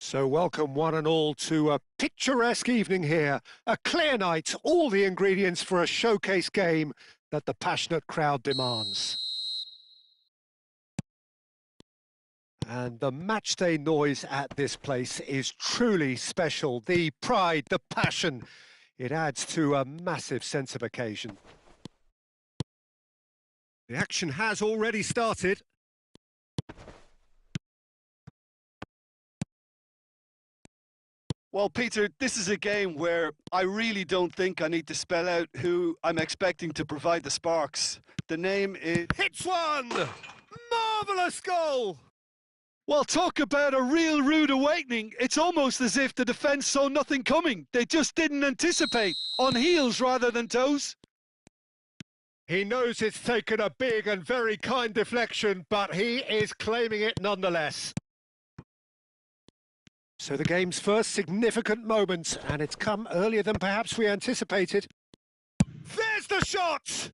So welcome one and all to a picturesque evening here. A clear night, all the ingredients for a showcase game that the passionate crowd demands. And the matchday noise at this place is truly special. The pride, the passion, it adds to a massive sense of occasion. The action has already started. Well, Peter, this is a game where I really don't think I need to spell out who I'm expecting to provide the sparks. The name is... Hits one! Marvellous goal! Well, talk about a real rude awakening. It's almost as if the defence saw nothing coming. They just didn't anticipate, on heels rather than toes. He knows it's taken a big and very kind deflection, but he is claiming it nonetheless. So the game's first significant moment, and it's come earlier than perhaps we anticipated. There's the shot!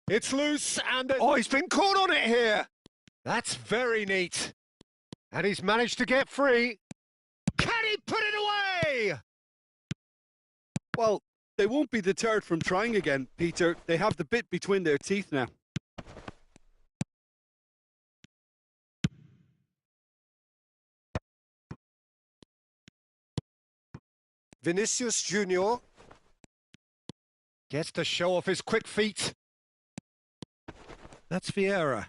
It's loose and... Oh, he's been caught on it here! That's very neat. And he's managed to get free. Can he put it away? Well, they won't be deterred from trying again, Peter. They have the bit between their teeth now. Vinicius Junior gets to show off his quick feet. That's Vieira.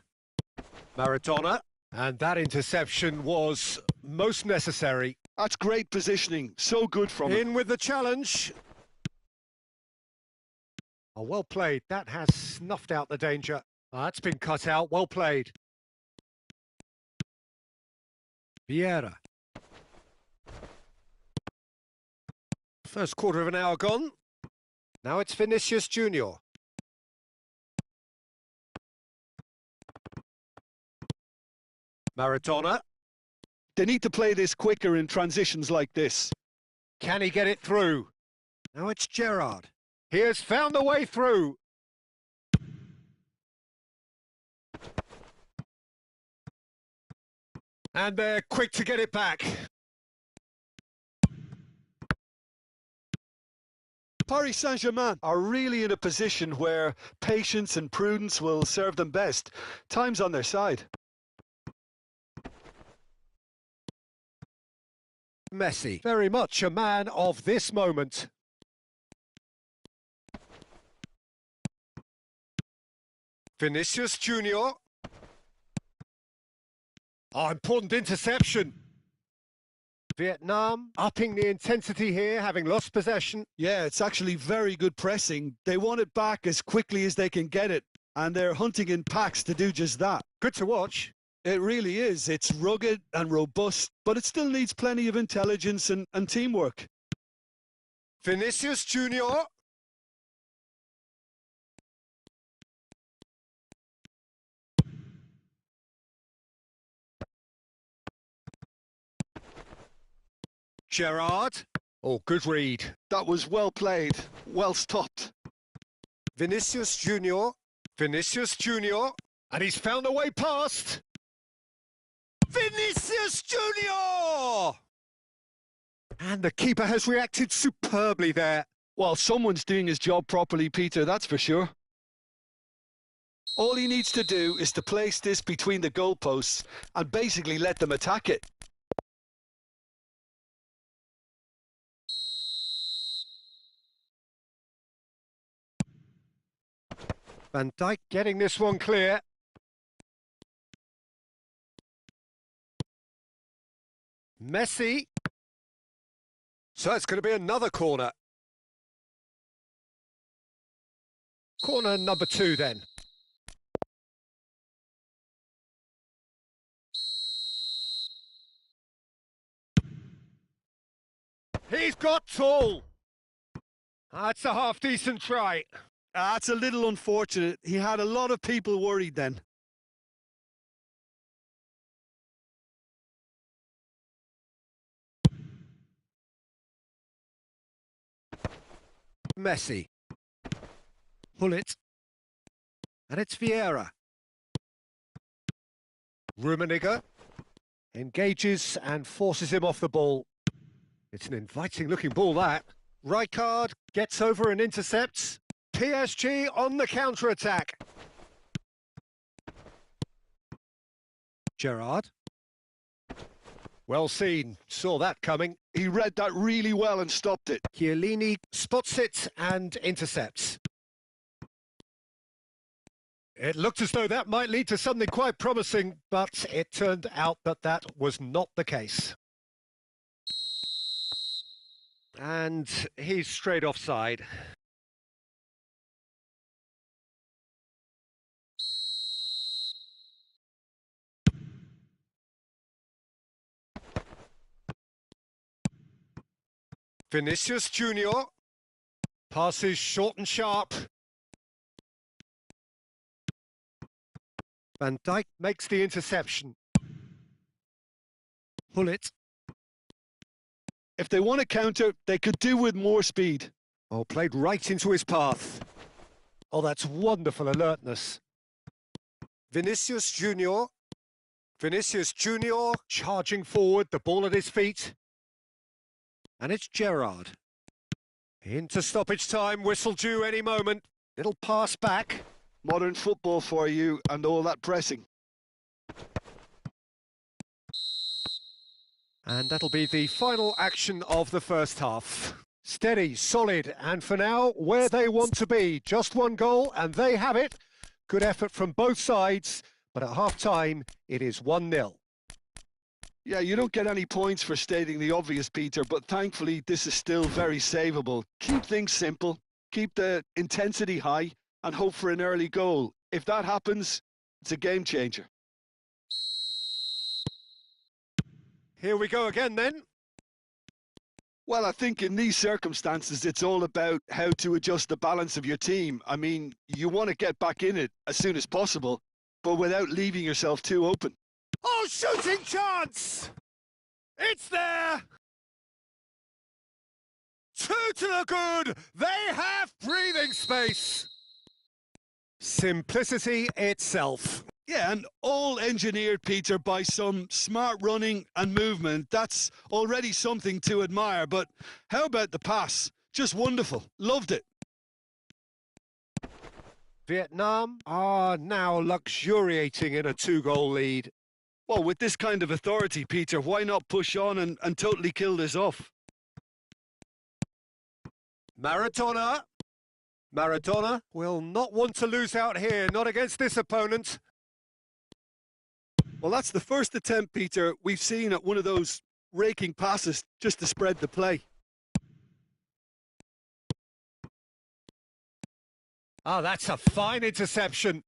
Maradona. And that interception was most necessary. That's great positioning. So good from him. In with the challenge. Oh, well played. That has snuffed out the danger. Oh, that's been cut out. Well played. Vieira. First quarter of an hour gone. Now it's Vinicius Junior. Maradona. They need to play this quicker in transitions like this. Can he get it through? Now it's Gerrard. He has found the way through. And they're quick to get it back. Paris Saint-Germain are really in a position where patience and prudence will serve them best. Time's on their side. Messi, very much a man of this moment. Vinicius Junior. Oh, important interception. Vietnam upping the intensity here, having lost possession. Yeah, it's actually very good pressing. They want it back as quickly as they can get it, and they're hunting in packs to do just that. Good to watch. It really is. It's rugged and robust, but it still needs plenty of intelligence and teamwork. Vinicius Junior. Gerrard. Oh, good read. That was well played, well stopped. Vinicius Junior. Vinicius Junior. And he's found a way past. Vinicius Junior! And the keeper has reacted superbly there. Well, someone's doing his job properly, Peter, that's for sure. All he needs to do is to place this between the goalposts and basically let them attack it. Van Dijk getting this one clear. Messi. So it's going to be another corner. Corner number 2 then. He's got tall. That's a half-decent try. That's a little unfortunate. He had a lot of people worried then. Messi. Pull it. And it's Vieira. Rummenigge. Engages and forces him off the ball. It's an inviting-looking ball, that. Rijkaard gets over and intercepts. PSG on the counter-attack. Gerrard. Well seen. Saw that coming. He read that really well and stopped it. Chiellini spots it and intercepts. It looked as though that might lead to something quite promising, but it turned out that that was not the case. And he's straight offside. Vinicius Junior passes short and sharp. Van Dijk makes the interception. Gullit. If they want to counter, they could do with more speed. Oh, played right into his path. Oh, that's wonderful alertness. Vinicius Junior. Vinicius Junior charging forward, the ball at his feet. And it's Gerrard. Into stoppage time, whistle due any moment. Little pass back. Modern football for you and all that pressing. And that'll be the final action of the first half. Steady, solid, and for now, where they want to be. Just one goal, and they have it. Good effort from both sides, but at half-time, it is 1-0. Yeah, you don't get any points for stating the obvious, Peter, but thankfully this is still very savable. Keep things simple, keep the intensity high, and hope for an early goal. If that happens, it's a game changer. Here we go again then. Well, I think in these circumstances, it's all about how to adjust the balance of your team. I mean, you want to get back in it as soon as possible, but without leaving yourself too open. Oh, shooting chance! It's there! 2 to the good! They have breathing space! Simplicity itself. Yeah, and all engineered, Peter, by some smart running and movement. That's already something to admire, but how about the pass? Just wonderful. Loved it. Vietnam are now luxuriating in a 2-goal lead. Well, with this kind of authority, Peter, why not push on and totally kill this off? Maradona. Maradona will not want to lose out here, not against this opponent. Well, that's the first attempt, Peter, we've seen at one of those raking passes just to spread the play. Oh, that's a fine interception.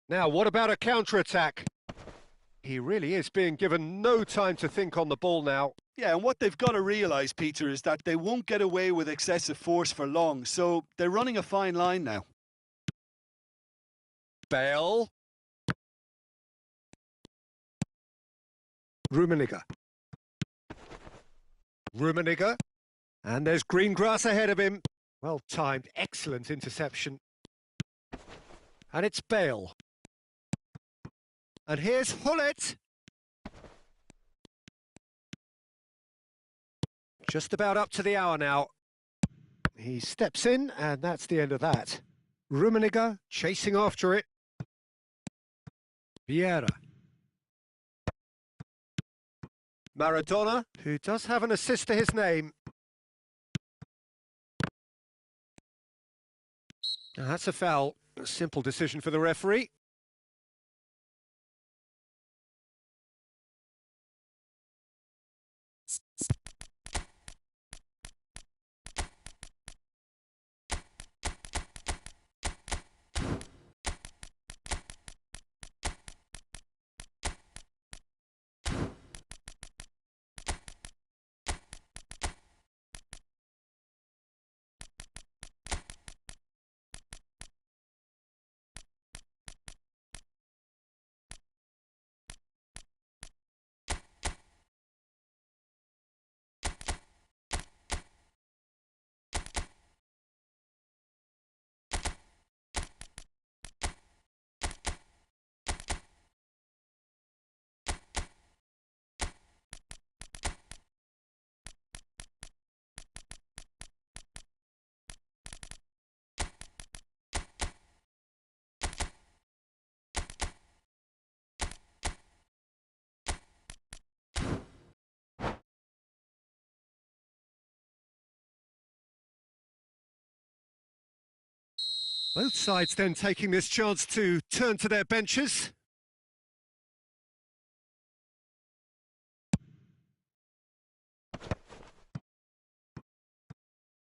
Now, what about a counter-attack? He really is being given no time to think on the ball now. Yeah, and what they've got to realise, Peter, is that they won't get away with excessive force for long, so they're running a fine line now. Bale. Rummenigge. Rummenigge. And there's green grass ahead of him. Well timed, excellent interception. And it's Bale. And here's Gullit. Just about up to the hour now. He steps in, and that's the end of that. Rummenigge chasing after it. Vieira. Maradona, who does have an assist to his name. Now, that's a foul. A simple decision for the referee. Both sides then taking this chance to turn to their benches.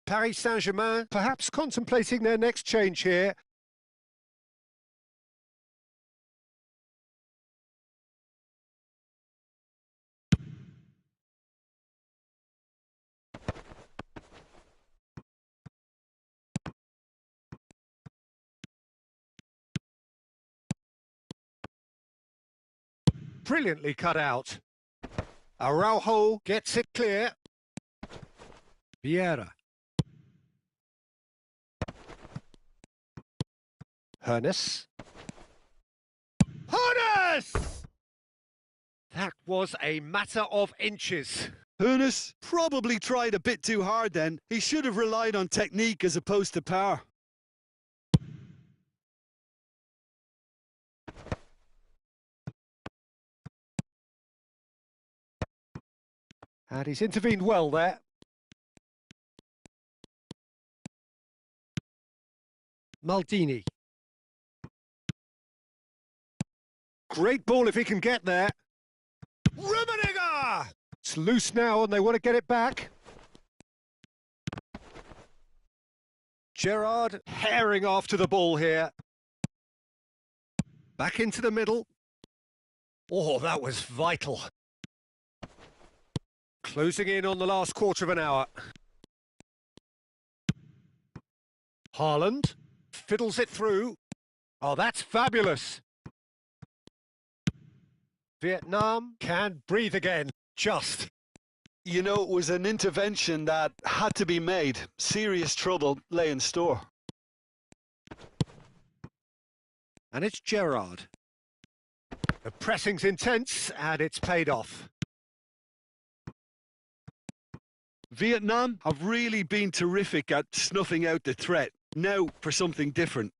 Paris Saint-Germain perhaps contemplating their next change here. Brilliantly cut out. Araujo gets it clear. Vieira. Hernes. Hernes! That was a matter of inches. Hernes probably tried a bit too hard then. He should have relied on technique as opposed to power. And he's intervened well there. Maldini. Great ball if he can get there. Rummenigge! It's loose now and they want to get it back. Gerrard herring after the ball here. Back into the middle. Oh, that was vital. Closing in on the last quarter of an hour. Haaland fiddles it through. Oh, that's fabulous. Vietnam can breathe again, just. You know, it was an intervention that had to be made. Serious trouble lay in store. And it's Gerrard. The pressing's intense and it's paid off. Vietnam have really been terrific at snuffing out the threat. Now for something different.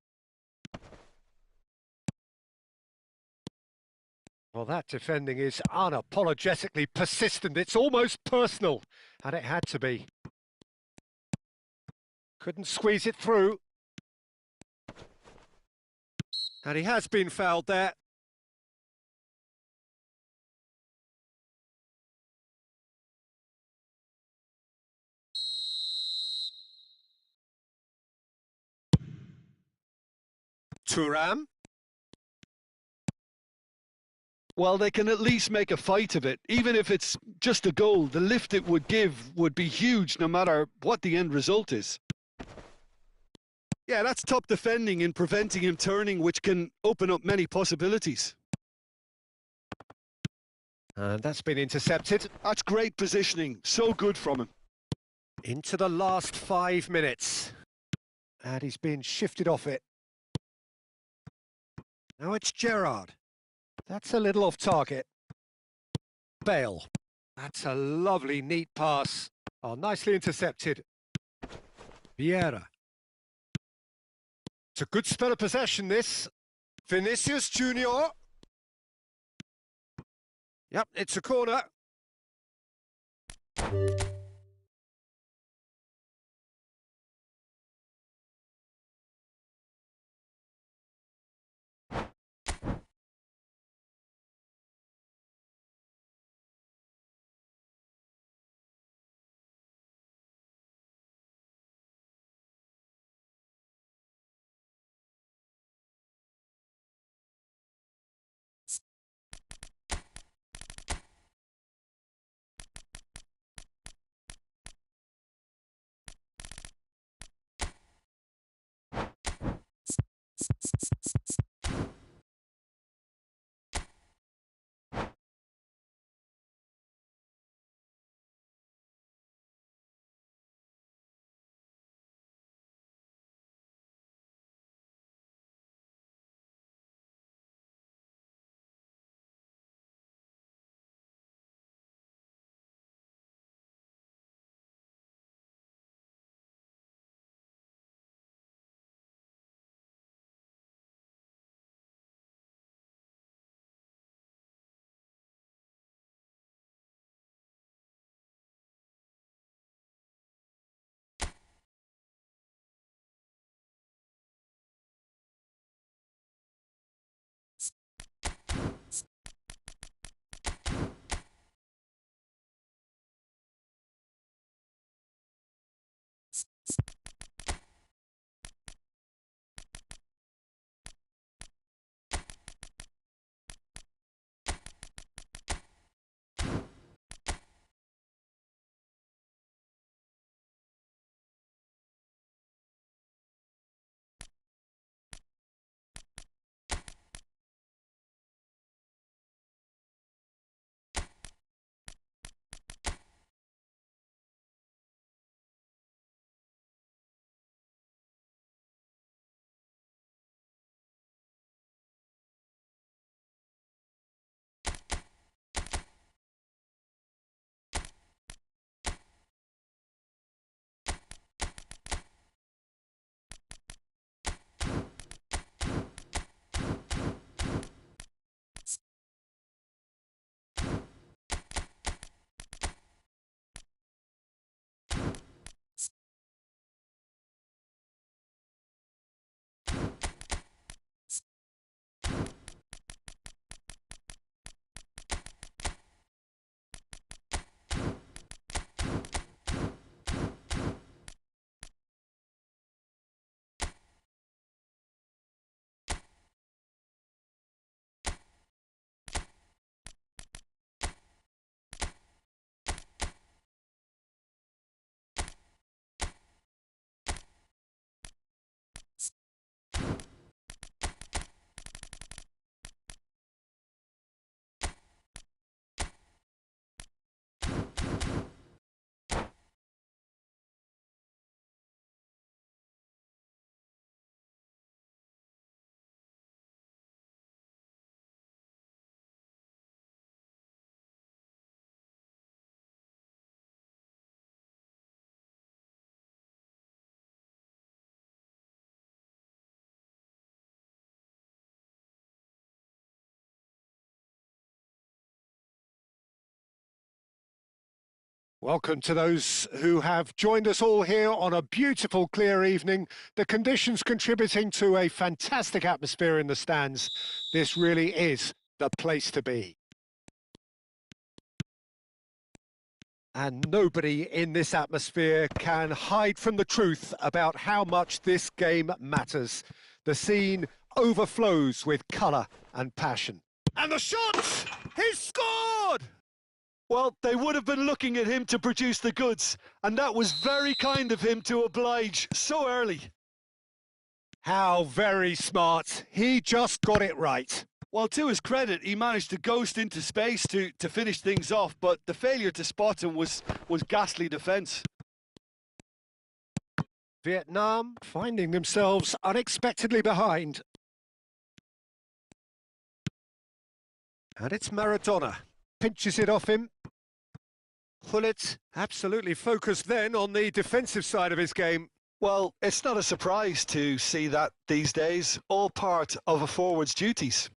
Well, that defending is unapologetically persistent. It's almost personal, and it had to be. Couldn't squeeze it through. And he has been fouled there. Thuram. Well, they can at least make a fight of it. Even if it's just a goal, the lift it would give would be huge no matter what the end result is. Yeah, that's top defending in preventing him turning, which can open up many possibilities. And that's been intercepted. That's great positioning. So good from him. Into the last 5 minutes. And he's been shifted off it. Now it's Gerrard. That's a little off target. Bale. That's a lovely, neat pass. Oh, nicely intercepted. Vieira. It's a good spell of possession, this. Vinicius Junior. Yep, it's a corner. Welcome to those who have joined us all here on a beautiful, clear evening. The conditions contributing to a fantastic atmosphere in the stands. This really is the place to be. And nobody in this atmosphere can hide from the truth about how much this game matters. The scene overflows with colour and passion. And the shot! He's scored! Well, they would have been looking at him to produce the goods, and that was very kind of him to oblige so early. How very smart. He just got it right. Well, to his credit, he managed to ghost into space to finish things off, but the failure to spot him was ghastly defence. Vietnam finding themselves unexpectedly behind. And it's Maradona. Pinches it off him. Hullet absolutely focused then on the defensive side of his game. Well, it's not a surprise to see that these days, all part of a forward's duties.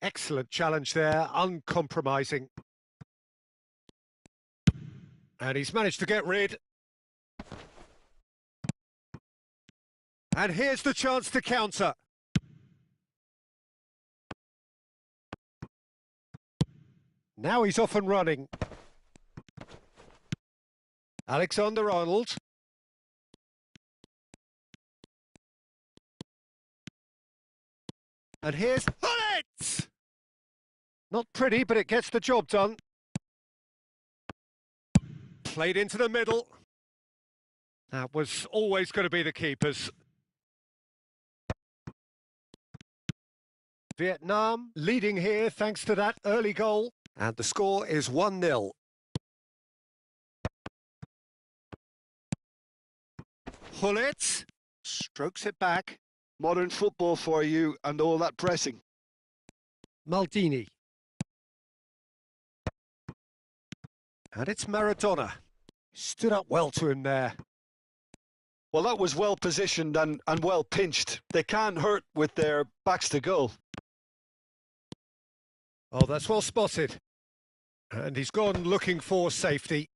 Excellent challenge there, uncompromising. And he's managed to get rid. And here's the chance to counter. Now he's off and running. Alexander-Arnold. And here's Hullet! Not pretty, but it gets the job done. Played into the middle. That was always going to be the keeper's. Vietnam leading here thanks to that early goal. And the score is 1-0. Hullet strokes it back. Modern football for you and all that pressing. Maldini. And it's Maradona. Stood up well to him there. Well, that was well positioned and well pinched. They can't hurt with their backs to goal. Oh, that's well spotted. And he's gone looking for safety.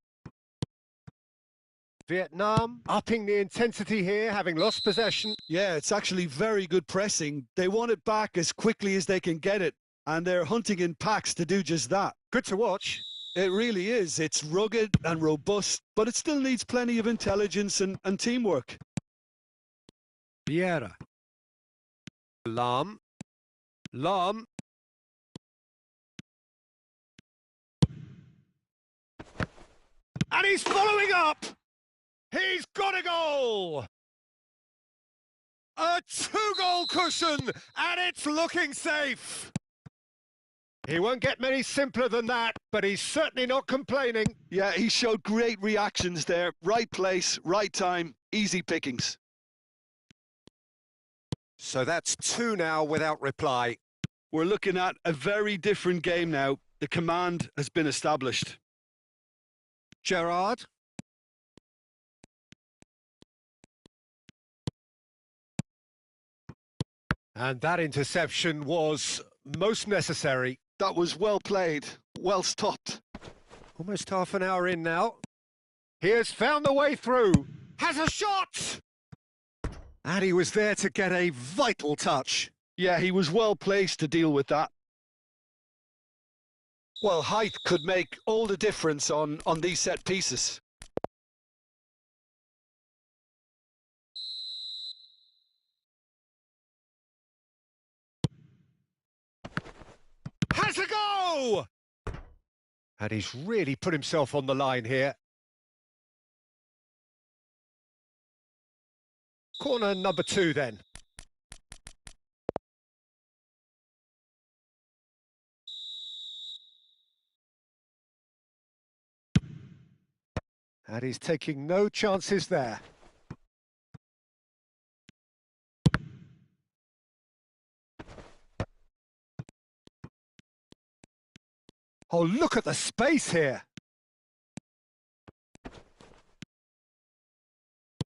Vietnam upping the intensity here, having lost possession. Yeah, it's actually very good pressing. They want it back as quickly as they can get it, and they're hunting in packs to do just that. Good to watch. It really is. It's rugged and robust, but it still needs plenty of intelligence and teamwork. Vieira. Lam. Lam. And he's following up! He's got a goal! A 2-goal cushion, and it's looking safe! He won't get many simpler than that, but he's certainly not complaining. Yeah, he showed great reactions there. Right place, right time, easy pickings. So that's 2 now without reply. We're looking at a very different game now. The command has been established. Gerard. And that interception was most necessary. That was well played, well stopped. Almost half an hour in now. He has found the way through. Has a shot! And he was there to get a vital touch. Yeah, he was well placed to deal with that. Well, height could make all the difference on these set pieces. Has a go! And he's really put himself on the line here. Corner number 2 then. And he's taking no chances there. Oh, look at the space here.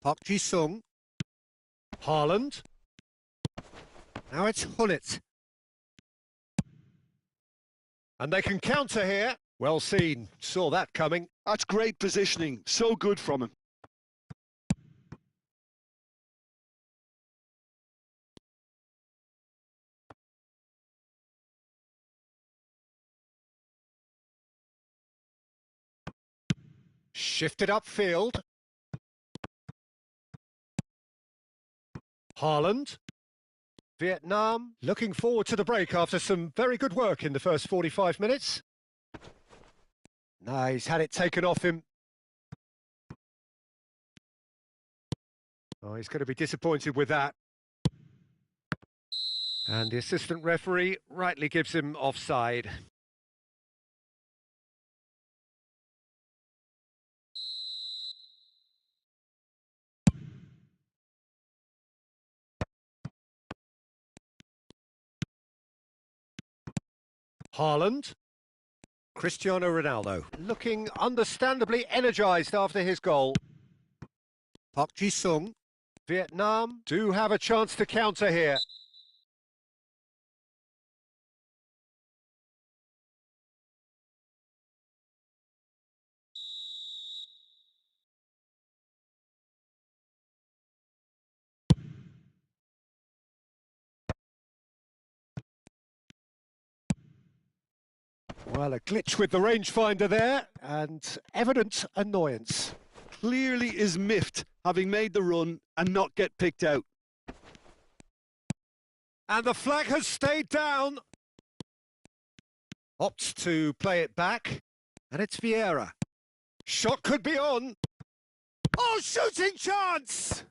Park Ji-sung. Haaland. Now it's Hullet. And they can counter here. Well seen. Saw that coming. That's great positioning. So good from him. Shifted upfield. Haaland. Vietnam looking forward to the break after some very good work in the first 45 minutes. No, he's had it taken off him. Oh, he's going to be disappointed with that. And the assistant referee rightly gives him offside. Haaland. Cristiano Ronaldo looking understandably energised after his goal. Park Ji-sung. Vietnam do have a chance to counter here. Well, a glitch with the rangefinder there, and evident annoyance. Clearly is miffed, having made the run and not get picked out. And the flag has stayed down. Opts to play it back, and it's Vieira. Shot could be on. Oh, shooting chance!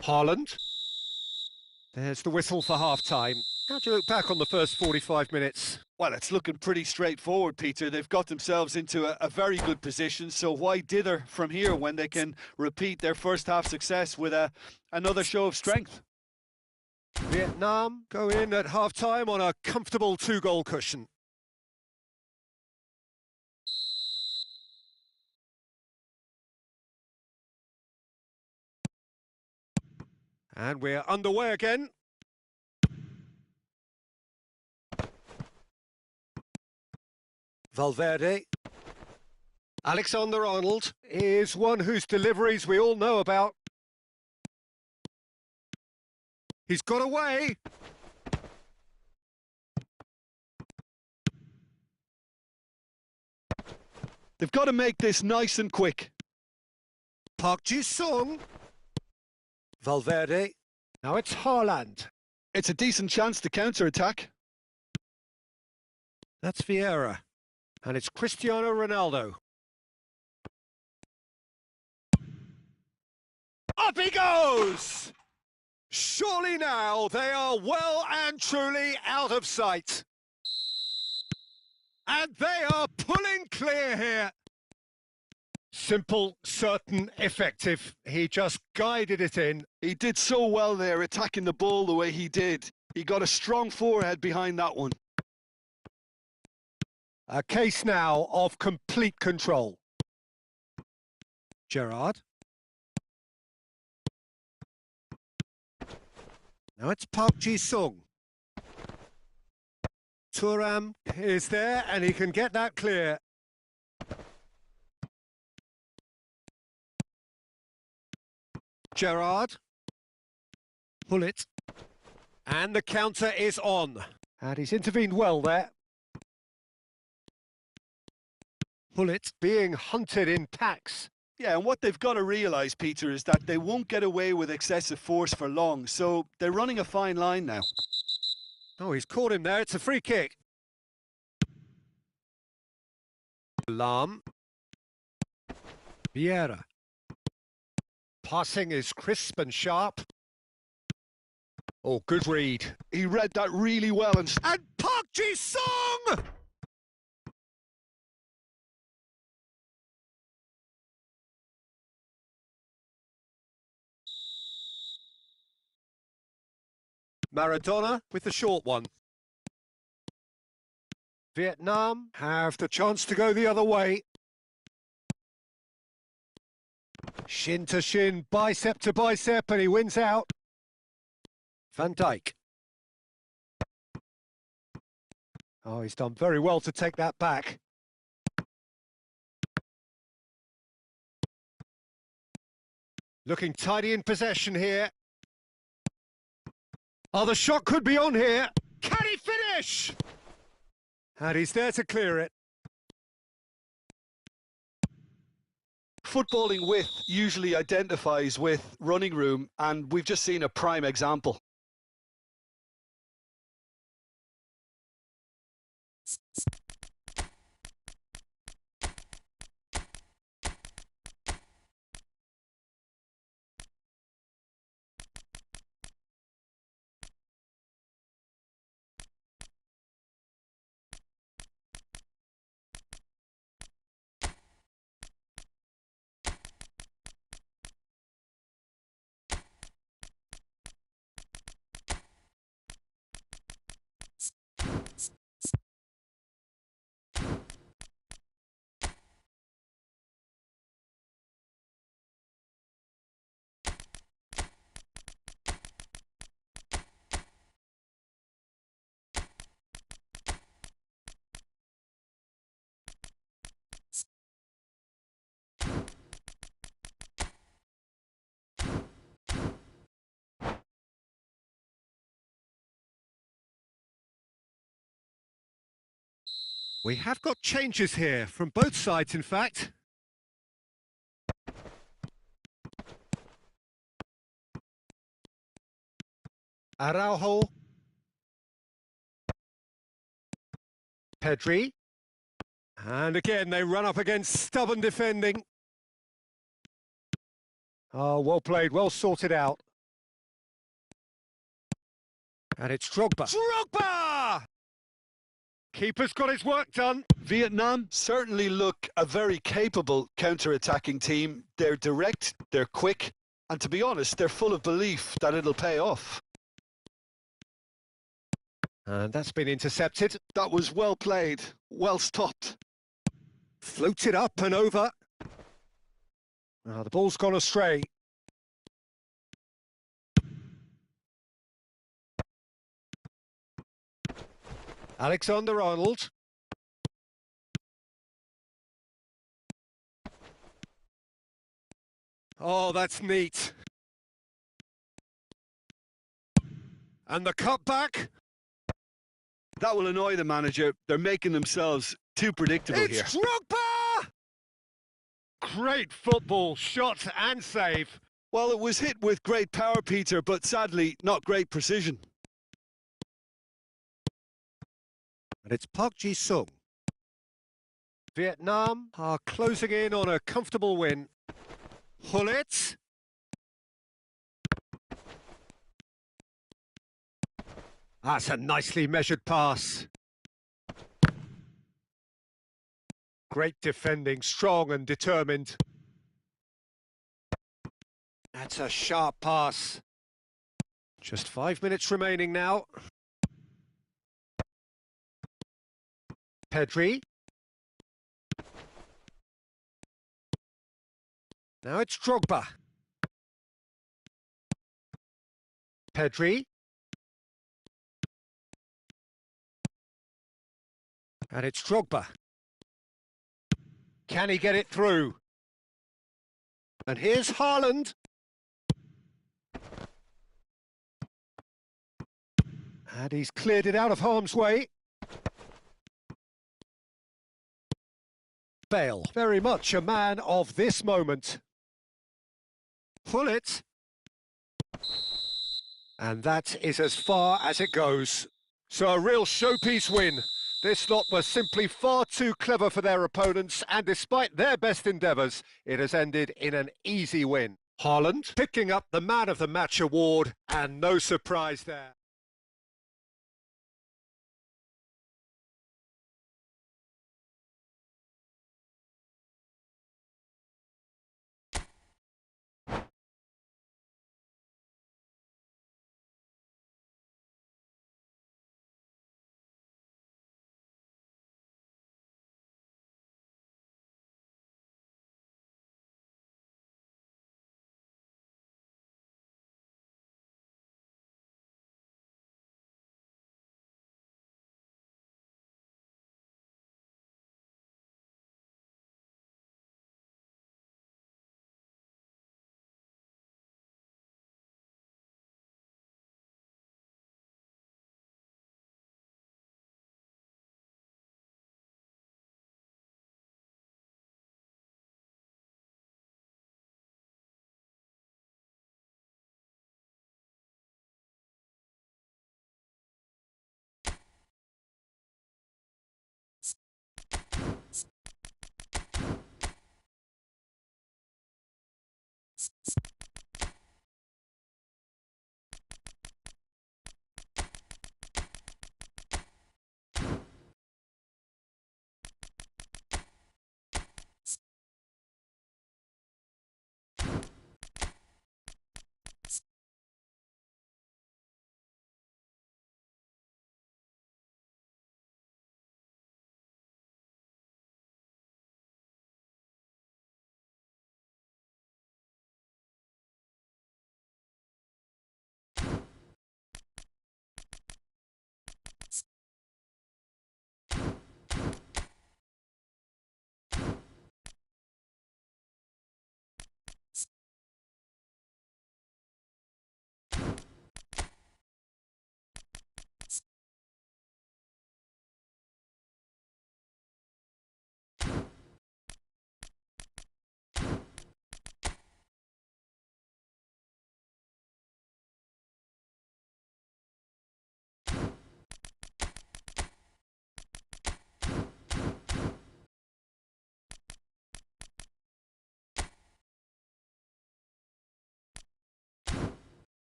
Haaland. There's the whistle for half-time. How do you look back on the first 45 minutes? Well, it's looking pretty straightforward, Peter. They've got themselves into a very good position, so why dither from here when they can repeat their first half success with another show of strength? Vietnam go in at half-time on a comfortable 2-goal cushion. And we're underway again. Valverde. Alexander-Arnold is one whose deliveries we all know about. He's got away. They've got to make this nice and quick. Park Ji-sung. Valverde. Now it's Haaland. It's a decent chance to counter-attack. That's Vieira. And it's Cristiano Ronaldo. Up he goes! Surely now they are well and truly out of sight. And they are pulling clear here. Simple, certain, effective. He just guided it in. He did so well there, attacking the ball the way he did. He got a strong forehead behind that one. A case now of complete control. Gerrard. Now it's Park Ji-sung. Thuram is there and he can get that clear. Gerrard. Pull it. And the counter is on. And he's intervened well there. Pull it. Being hunted in packs. Yeah, and what they've got to realise, Peter, is that they won't get away with excessive force for long, so they're running a fine line now. Oh, he's caught him there. It's a free kick. Lam. Vieira. Passing is crisp and sharp. Oh, good read. He read that really well. And Park Ji-sung! Maradona with the short one. Vietnam have the chance to go the other way. Shin to shin, bicep to bicep, and he wins out. Van Dijk. Oh, he's done very well to take that back. Looking tidy in possession here. Oh, the shot could be on here. Can he finish? And he's there to clear it. footballing width usually identifies with running room, and we've just seen a prime example. We have got changes here, from both sides in fact. Araujo. Pedri. And again they run up against stubborn defending. Oh, well played, well sorted out. And it's Drogba. Drogba! Keeper's got his work done. Vietnam certainly look a very capable counter-attacking team. They're direct, they're quick, and to be honest, they're full of belief that it'll pay off. And that's been intercepted. That was well played, well stopped. Floated up and over. Oh, the ball's gone astray. Alexander-Arnold. Oh, that's neat. And the cutback. That will annoy the manager. They're making themselves too predictable here. It's Drogba! Great football, shot and save. Well, it was hit with great power, Peter, but sadly not great precision. And it's Park Ji-sung. Vietnam are closing in on a comfortable win. Hullet. That's a nicely measured pass. Great defending, strong and determined. That's a sharp pass. Just 5 minutes remaining now. Pedri. Now it's Drogba. Pedri. And it's Drogba. Can he get it through? And here's Haaland. And he's cleared it out of harm's way. Bale, very much a man of this moment. Pull it. And that is as far as it goes. So a real showpiece win. This lot was simply far too clever for their opponents, and despite their best endeavours, it has ended in an easy win. Haaland picking up the Man of the Match award, and no surprise there.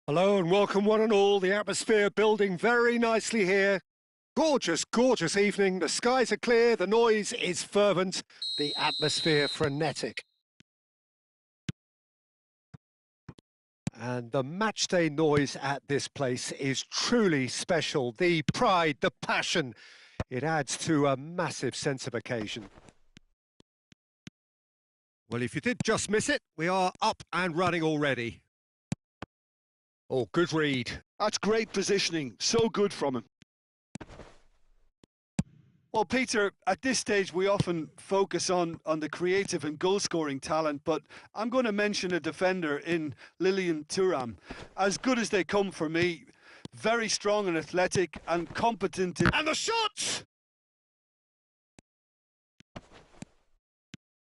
Hello and welcome one and all. The atmosphere building very nicely here. Gorgeous, gorgeous evening. The skies are clear, the noise is fervent, the atmosphere frenetic. And the matchday noise at this place is truly special. The pride, the passion, it adds to a massive sense of occasion. Well, if you did just miss it, we are up and running already. Oh, good read. That's great positioning. So good from him. Well, Peter, at this stage, we often focus on the creative and goal-scoring talent, but I'm going to mention a defender in Lilian Thuram. As good as they come for me, very strong and athletic and competent in... And the shot!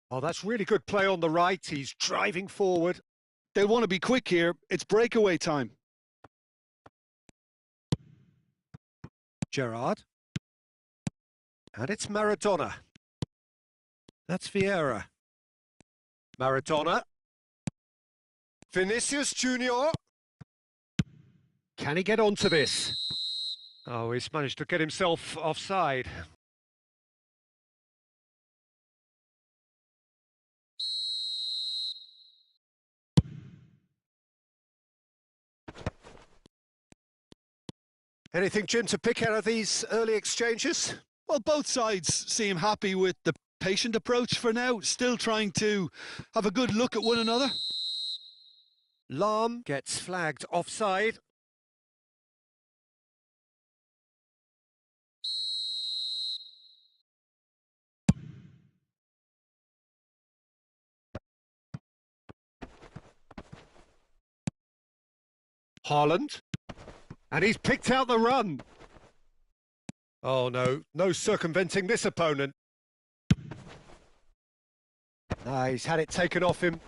Oh, that's really good play on the right. He's driving forward. They'll want to be quick here. It's breakaway time. Gerrard. And it's Maradona. That's Vieira. Maradona. Vinicius Junior. Can he get onto this? Oh, he's managed to get himself offside. Anything, Jim, to pick out of these early exchanges? Well, both sides seem happy with the patient approach for now, still trying to have a good look at one another. Lahm gets flagged offside. Haaland. And he's picked out the run. Oh no, no circumventing this opponent. He's had it taken off him.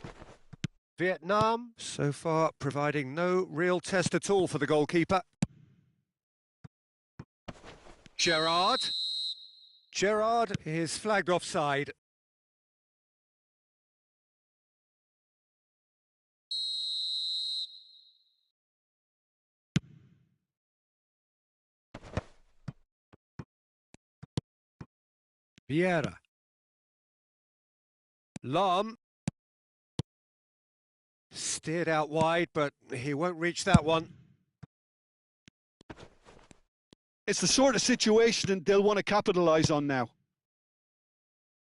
Vietnam, so far, providing no real test at all for the goalkeeper. Gerrard. Gerrard is flagged offside. Vieira. Lahm. Steered out wide, but he won't reach that one. It's the sort of situation they'll want to capitalise on now.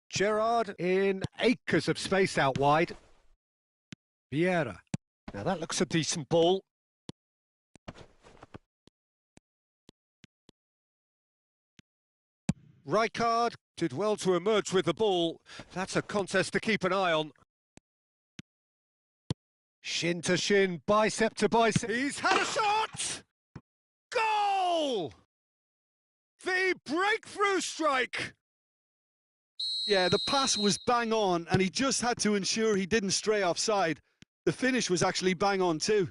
Gerrard in acres of space out wide. Vieira. Now that looks a decent ball. Rijkaard did well to emerge with the ball. That's a contest to keep an eye on. Shin to shin, bicep to bicep. He's had a shot! Goal! The breakthrough strike! Yeah, the pass was bang on, and he just had to ensure he didn't stray offside. The finish was actually bang on too.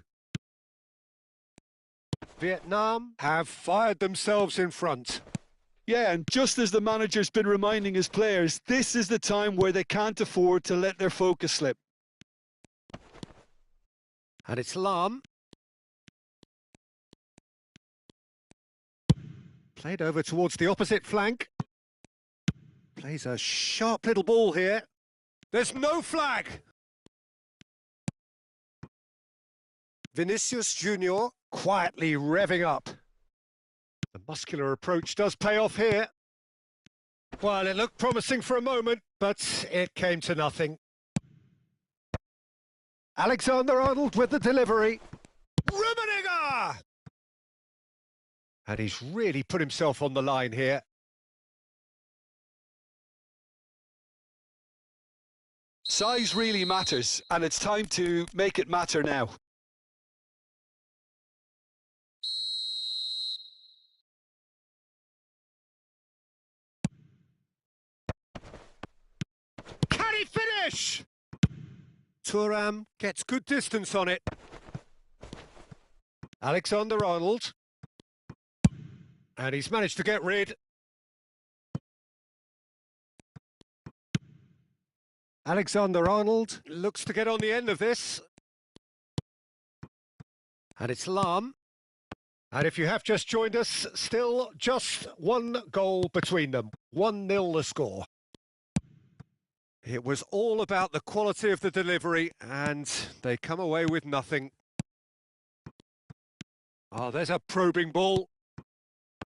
Vietnam have fired themselves in front. Yeah, and just as the manager's been reminding his players, this is the time where they can't afford to let their focus slip. And it's Lahm. Played over towards the opposite flank. Plays a sharp little ball here. There's no flag. Vinicius Junior quietly revving up. The muscular approach does pay off here. Well, it looked promising for a moment, but it came to nothing. Alexander-Arnold with the delivery. Rummenigge! And he's really put himself on the line here. Size really matters, and it's time to make it matter now. Can he finish? Thuram gets good distance on it. Alexander-Arnold. And he's managed to get rid. Alexander-Arnold looks to get on the end of this. And it's Lahm. And if you have just joined us, still just one goal between them. 1-0 the score. It was all about the quality of the delivery, and they come away with nothing. Oh, there's a probing ball.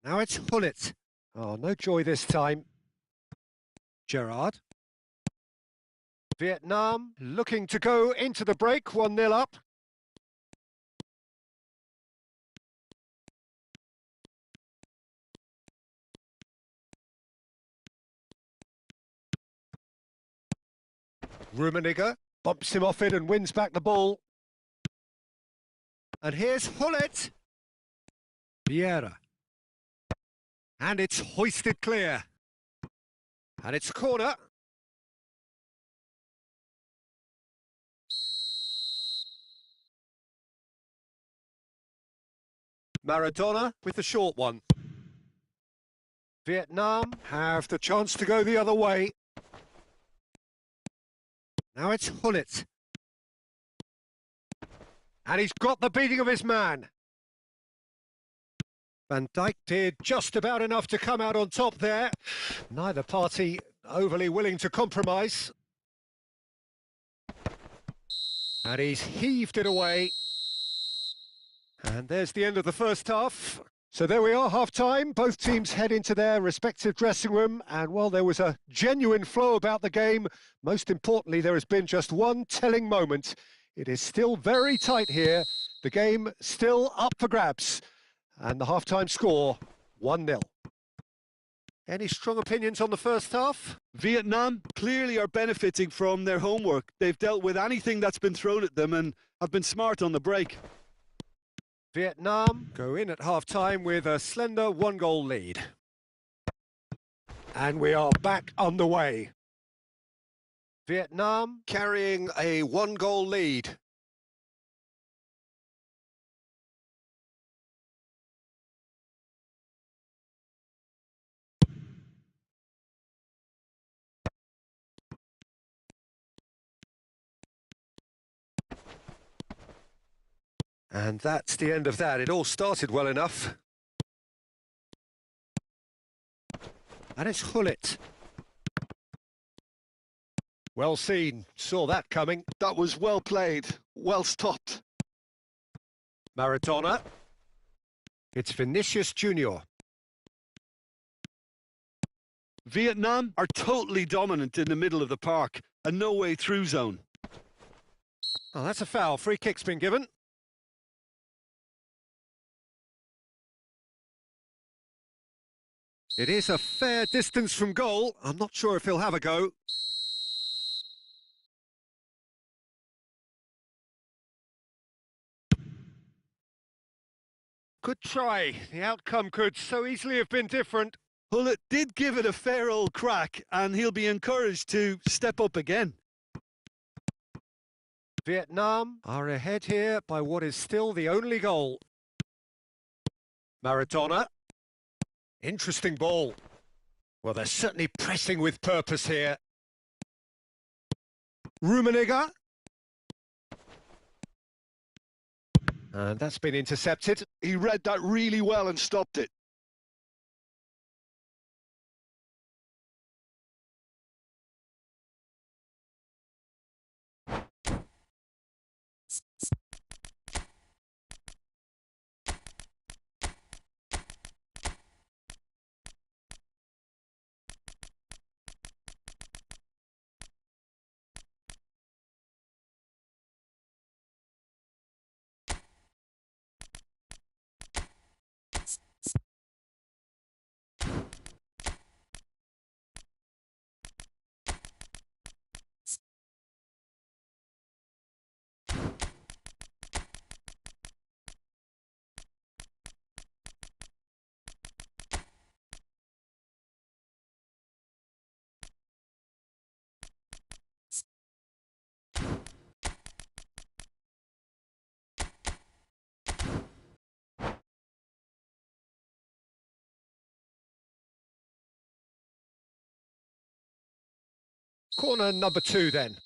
Now it's Hullet. Oh, no joy this time. Gerrard. Vietnam looking to go into the break, 1-0 up. Rummenigge bumps him off it and wins back the ball. And here's Hullet. Vieira. And it's hoisted clear. And it's a corner. Maradona with the short one. Vietnam have the chance to go the other way. Now it's Hullet. And he's got the beating of his man. Van Dijk did just about enough to come out on top there. Neither party overly willing to compromise. And he's heaved it away. And there's the end of the first half. So there we are, half-time. Both teams head into their respective dressing room. And while there was a genuine flow about the game, most importantly, there has been just one telling moment. It is still very tight here. The game still up for grabs. And the half-time score, 1-0. Any strong opinions on the first half? Vietnam clearly are benefiting from their homework. They've dealt with anything that's been thrown at them and have been smart on the break. Vietnam go in at half-time with a slender 1-goal lead. And we are back underway. Vietnam carrying a 1-goal lead. And that's the end of that. It all started well enough. And it's Hullet. Well seen. Saw that coming. That was well played. Well stopped. Maradona. It's Vinicius Junior. Vietnam are totally dominant in the middle of the park. A no-way through zone. Oh, that's a foul. Free kick's been given. It is a fair distance from goal. I'm not sure if he'll have a go. Good try. The outcome could so easily have been different. Hullet did give it a fair old crack, and he'll be encouraged to step up again. Vietnam are ahead here by what is still the only goal. Maradona. Interesting ball. Well, they're certainly pressing with purpose here. Rummenigge. And that's been intercepted. He read that really well and stopped it. Corner number 2 then.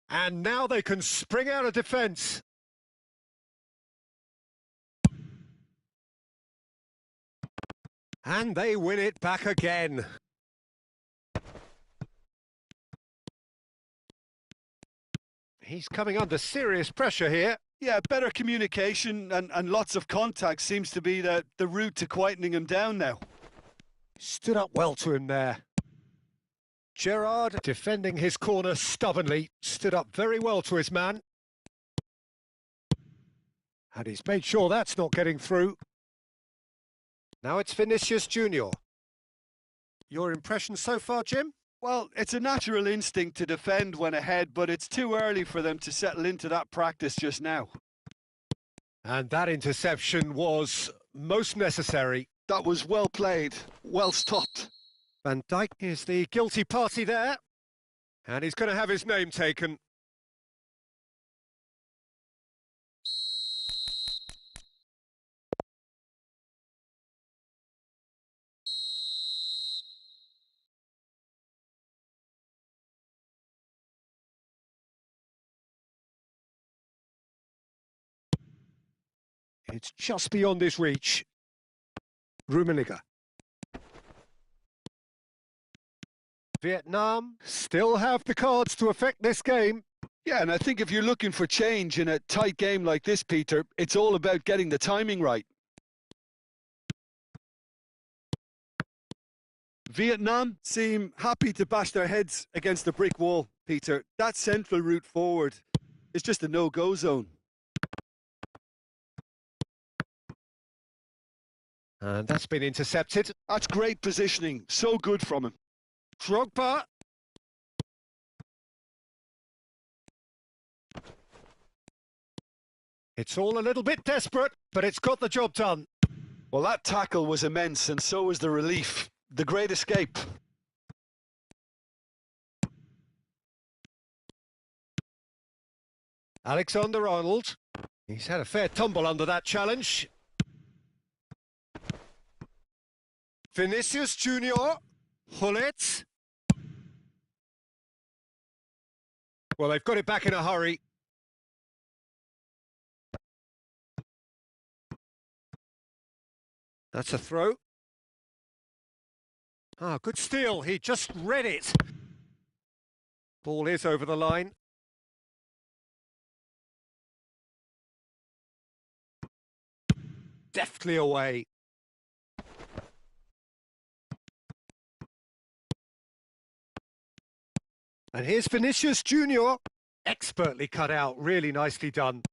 And now they can spring out of defence. And they win it back again. He's coming under serious pressure here. Yeah, better communication and lots of contact seems to be the route to quietening him down now. Stood up well to him there. Gerrard, defending his corner stubbornly, stood up very well to his man. And he's made sure that's not getting through. Now it's Vinicius Junior. Your impression so far, Jim? Well, it's a natural instinct to defend when ahead, but it's too early for them to settle into that practice just now. And that interception was most necessary. That was well played, well stopped. Van Dijk is the guilty party there, and he's going to have his name taken. It's just beyond his reach. Rummenigge. Vietnam still have the cards to affect this game. Yeah, and I think if you're looking for change in a tight game like this, Peter, it's all about getting the timing right. Vietnam seem happy to bash their heads against the brick wall, Peter. That central route forward is just a no-go zone. And that's been intercepted. That's great positioning. So good from him. Drogba. It's all a little bit desperate, but it's got the job done. Well, that tackle was immense, and so was the relief. The great escape. Alexander-Arnold. He's had a fair tumble under that challenge. Vinicius Junior. Hullet. Well, they've got it back in a hurry. That's a throw. Ah, good steal. He just read it. Ball is over the line. Deftly away. And here's Vinicius Junior. Expertly cut out, really nicely done.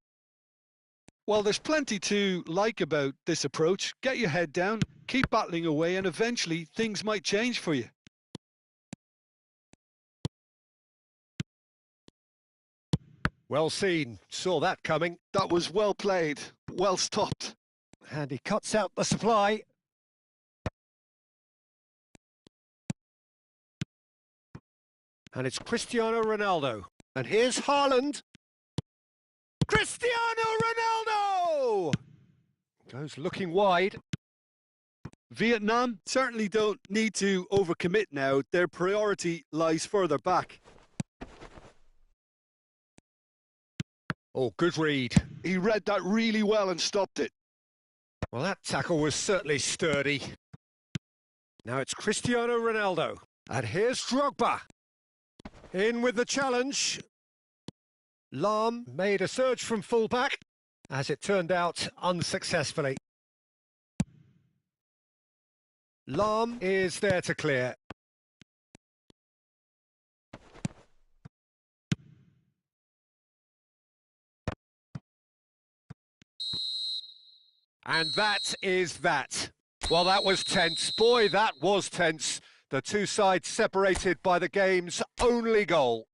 Well, there's plenty to like about this approach. Get your head down, keep battling away, and eventually things might change for you. Well seen, saw that coming. That was well played, well stopped. And he cuts out the supply. And it's Cristiano Ronaldo. And here's Haaland. Cristiano Ronaldo! Goes looking wide. Vietnam certainly don't need to overcommit now. Their priority lies further back. Oh, good read. He read that really well and stopped it. Well, that tackle was certainly sturdy. Now it's Cristiano Ronaldo. And here's Drogba. In with the challenge. Lahm made a surge from fullback, as it turned out unsuccessfully. Lahm is there to clear. And that is that. Well, that was tense. Boy, that was tense. The two sides separated by the game's only goal.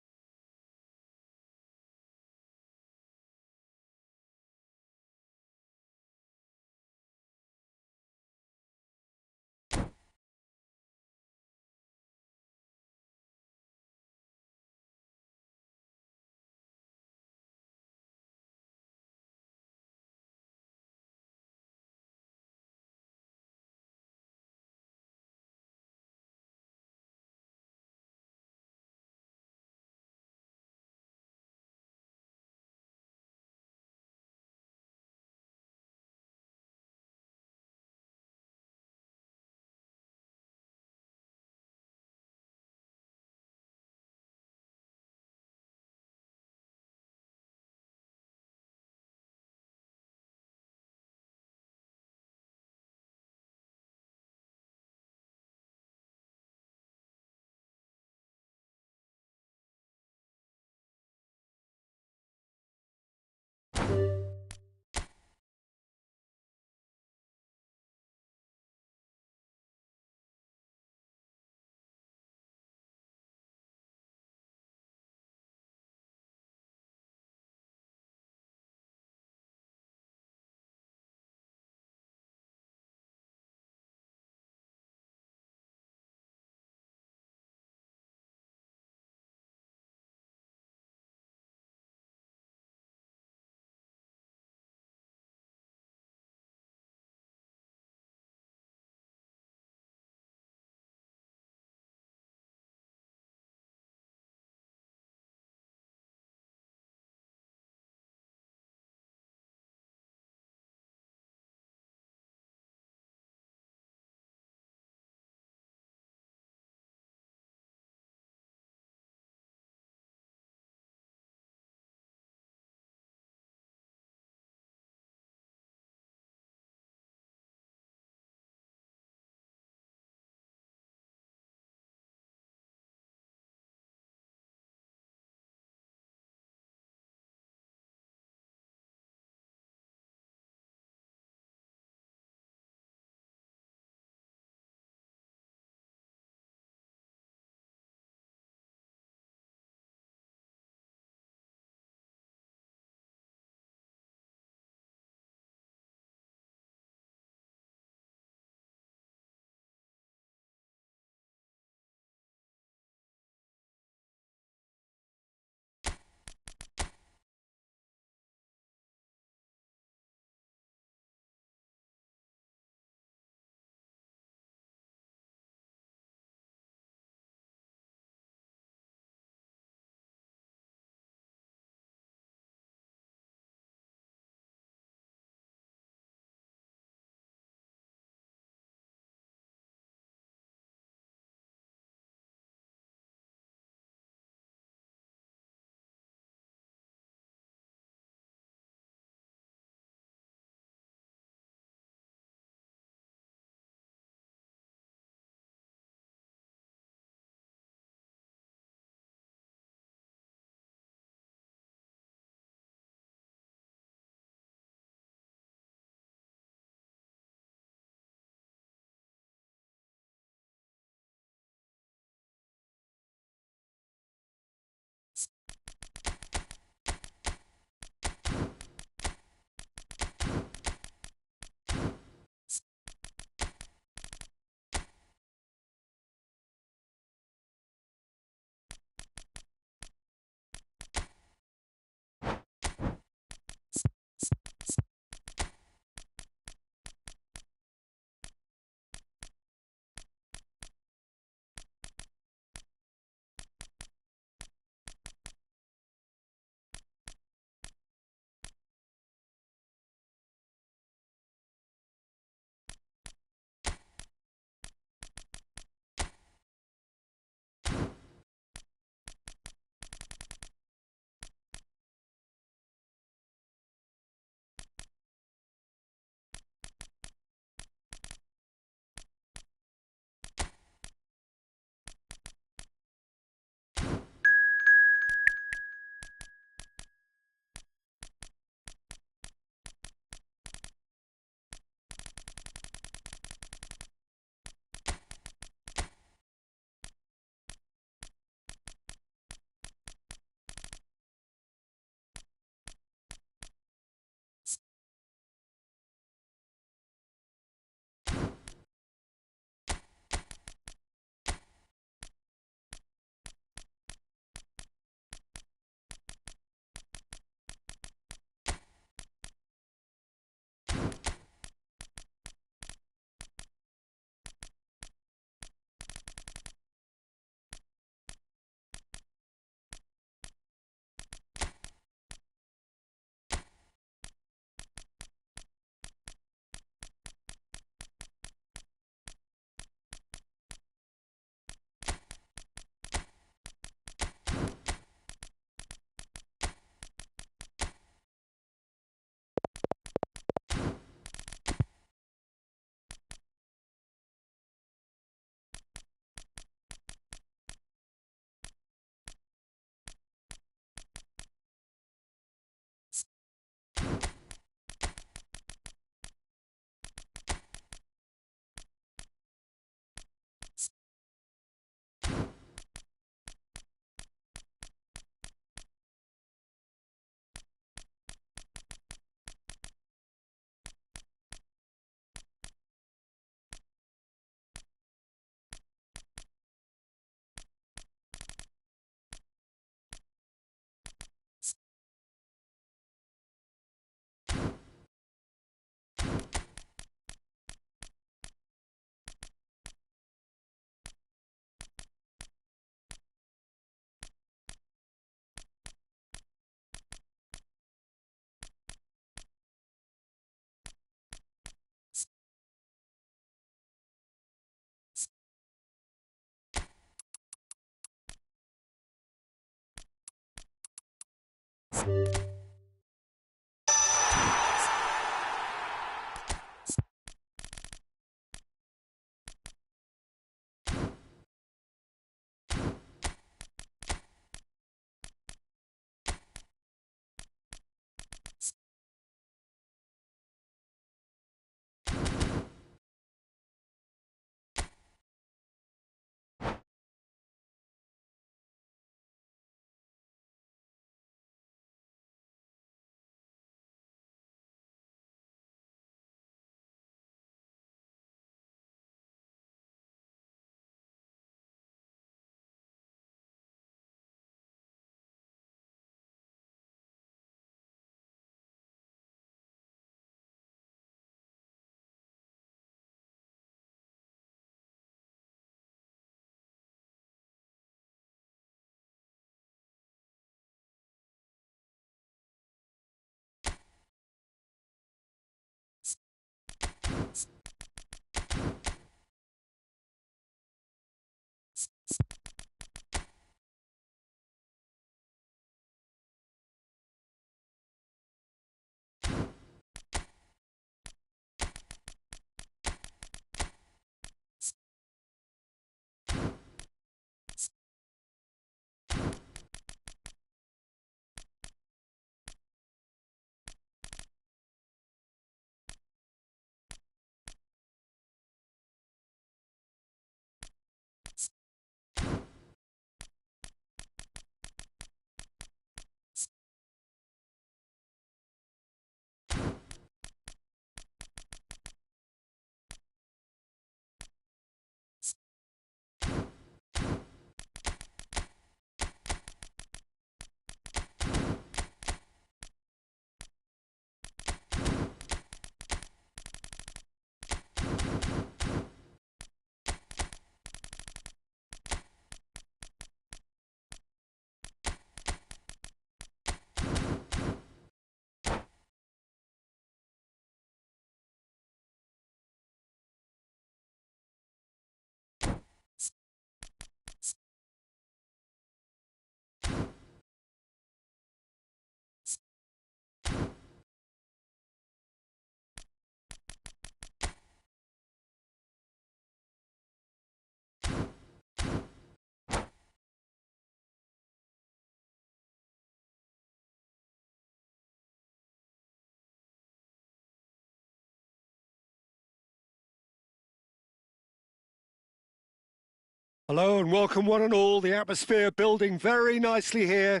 Hello and welcome one and all. The atmosphere building very nicely here.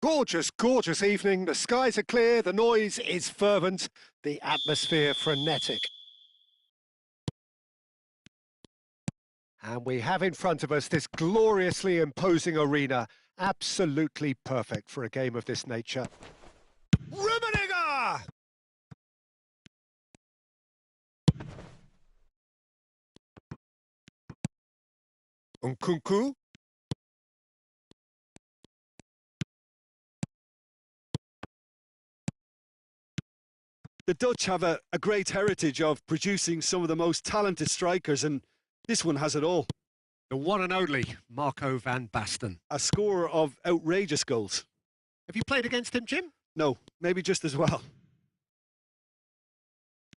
Gorgeous, gorgeous evening. The skies are clear, the noise is fervent, the atmosphere frenetic. And we have in front of us this gloriously imposing arena, absolutely perfect for a game of this nature. Rummenigge! Nkunku. The Dutch have a great heritage of producing some of the most talented strikers, and this one has it all. The one and only Marco van Basten. A scorer of outrageous goals. Have you played against him, Jim? No, maybe just as well.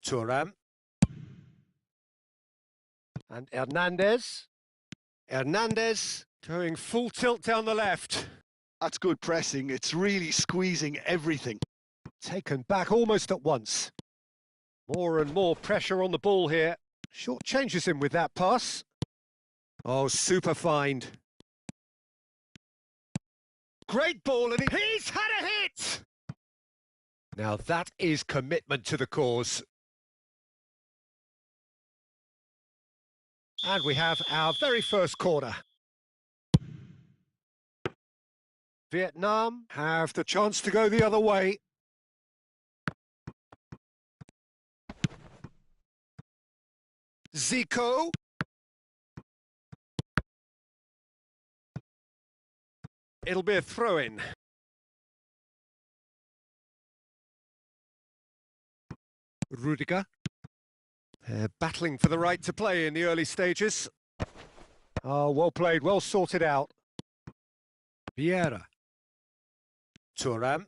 Thuan. And Hernandez. Hernandez going full tilt down the left. That's good pressing. It's really squeezing everything. Taken back almost at once. More and more pressure on the ball here. Short changes him with that pass. Oh, super find. Great ball, and he's had a hit! Now that is commitment to the cause. And we have our very first corner. Vietnam have the chance to go the other way. Zico. It'll be a throw-in. Rudiger. They're battling for the right to play in the early stages. Oh, well played, well sorted out. Vieira. Thuan.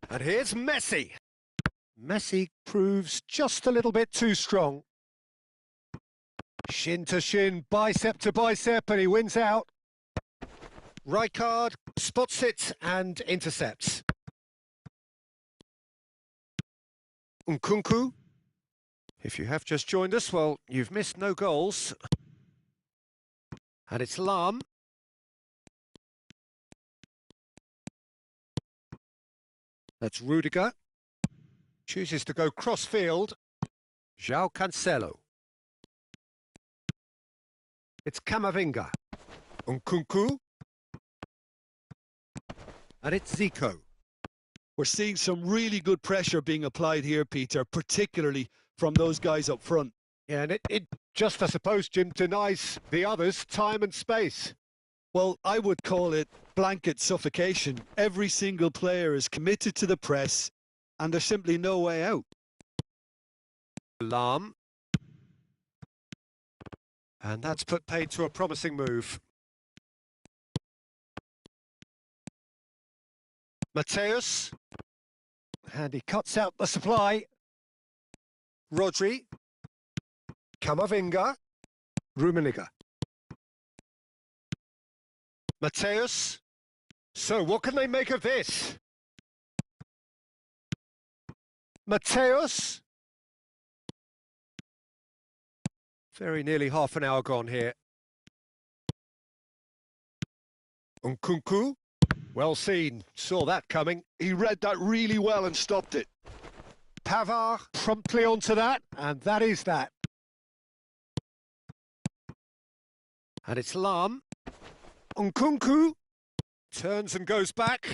And here's Messi. Messi proves just a little bit too strong. Shin to shin, bicep to bicep, and he wins out. Rijkaard spots it and intercepts. Nkunku. If you have just joined us, well, you've missed no goals. And it's Lahm. That's Rudiger. Chooses to go cross-field. João Cancelo. It's Camavinga. Nkunku. And it's Zico. We're seeing some really good pressure being applied here, Peter, particularly from those guys up front. Yeah, and it just, I suppose, Jim, denies the others time and space. Well, I would call it blanket suffocation. Every single player is committed to the press, and there's simply no way out. Lahm. And that's put paid to a promising move. Mateus. And he cuts out the supply. Rodri. Camavinga. Rummenigge. Mateus. So what can they make of this? Mateus. Very nearly half an hour gone here. Nkunku. Well seen. Saw that coming. He read that really well and stopped it. Pavard promptly onto that, and that is that. And it's Lahm. Nkunku turns and goes back.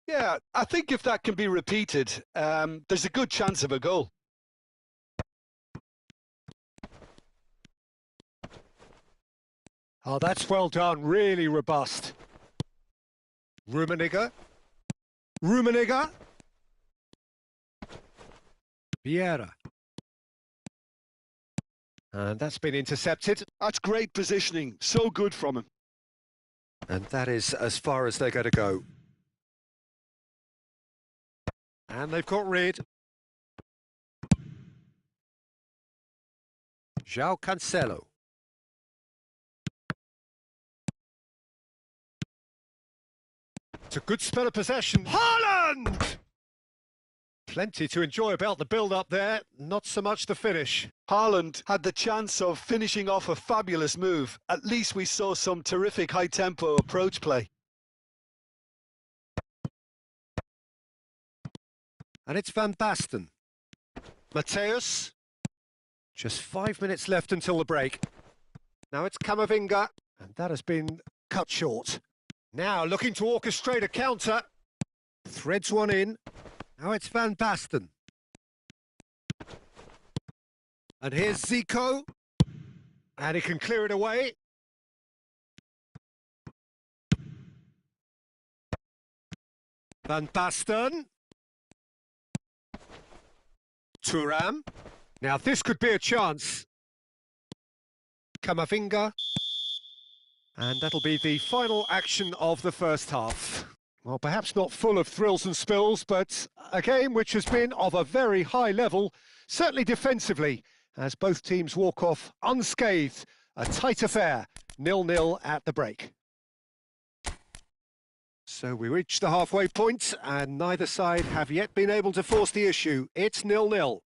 Yeah, I think if that can be repeated, there's a good chance of a goal. Oh, that's well done. Really robust. Rummenigge. Rummenigge. Vieira. And that's been intercepted. That's great positioning. So good from him. And that is as far as they're going to go. And they've got rid. João Cancelo. It's a good spell of possession. Haaland! Plenty to enjoy about the build-up there, not so much the finish. Haaland had the chance of finishing off a fabulous move. At least we saw some terrific high-tempo approach play. And it's Van Basten. Mateus. Just 5 minutes left until the break. Now it's Camavinga, and that has been cut short. Now looking to orchestrate a counter. Threads one in. Now it's Van Basten. And here's Zico. And he can clear it away. Van Basten. Thuram. Now this could be a chance. Camavinga. And that'll be the final action of the first half. Well, perhaps not full of thrills and spills, but a game which has been of a very high level, certainly defensively, as both teams walk off unscathed. A tight affair, 0-0 at the break. So we reach the halfway point, and neither side have yet been able to force the issue. It's 0-0.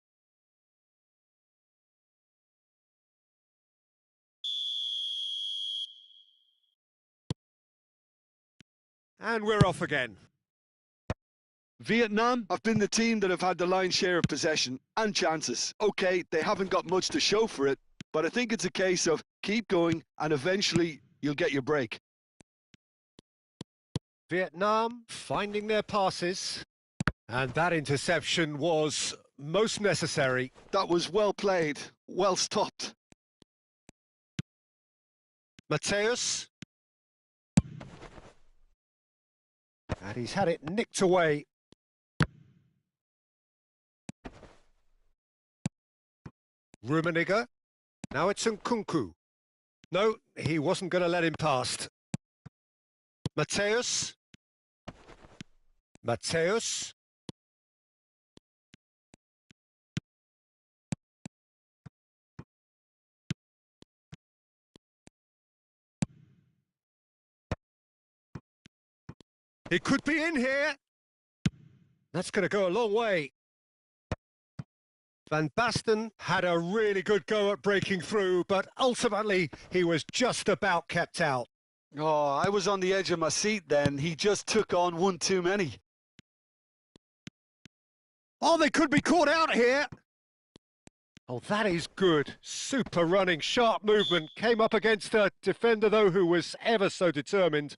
And we're off again. Vietnam have been the team that have had the lion's share of possession and chances. OK, they haven't got much to show for it, but I think it's a case of keep going and eventually you'll get your break. Vietnam finding their passes, and that interception was most necessary. That was well played, well stopped. Mateus. And he's had it nicked away. Rummenigge. Now it's Nkunku. No, he wasn't going to let him past. Mateus. Mateus. He could be in here. That's going to go a long way. Van Basten had a really good go at breaking through, but ultimately he was just about kept out. Oh, I was on the edge of my seat then. He just took on one too many. Oh, they could be caught out here. Oh, that is good. Super running, sharp movement. Came up against a defender, though, who was ever so determined.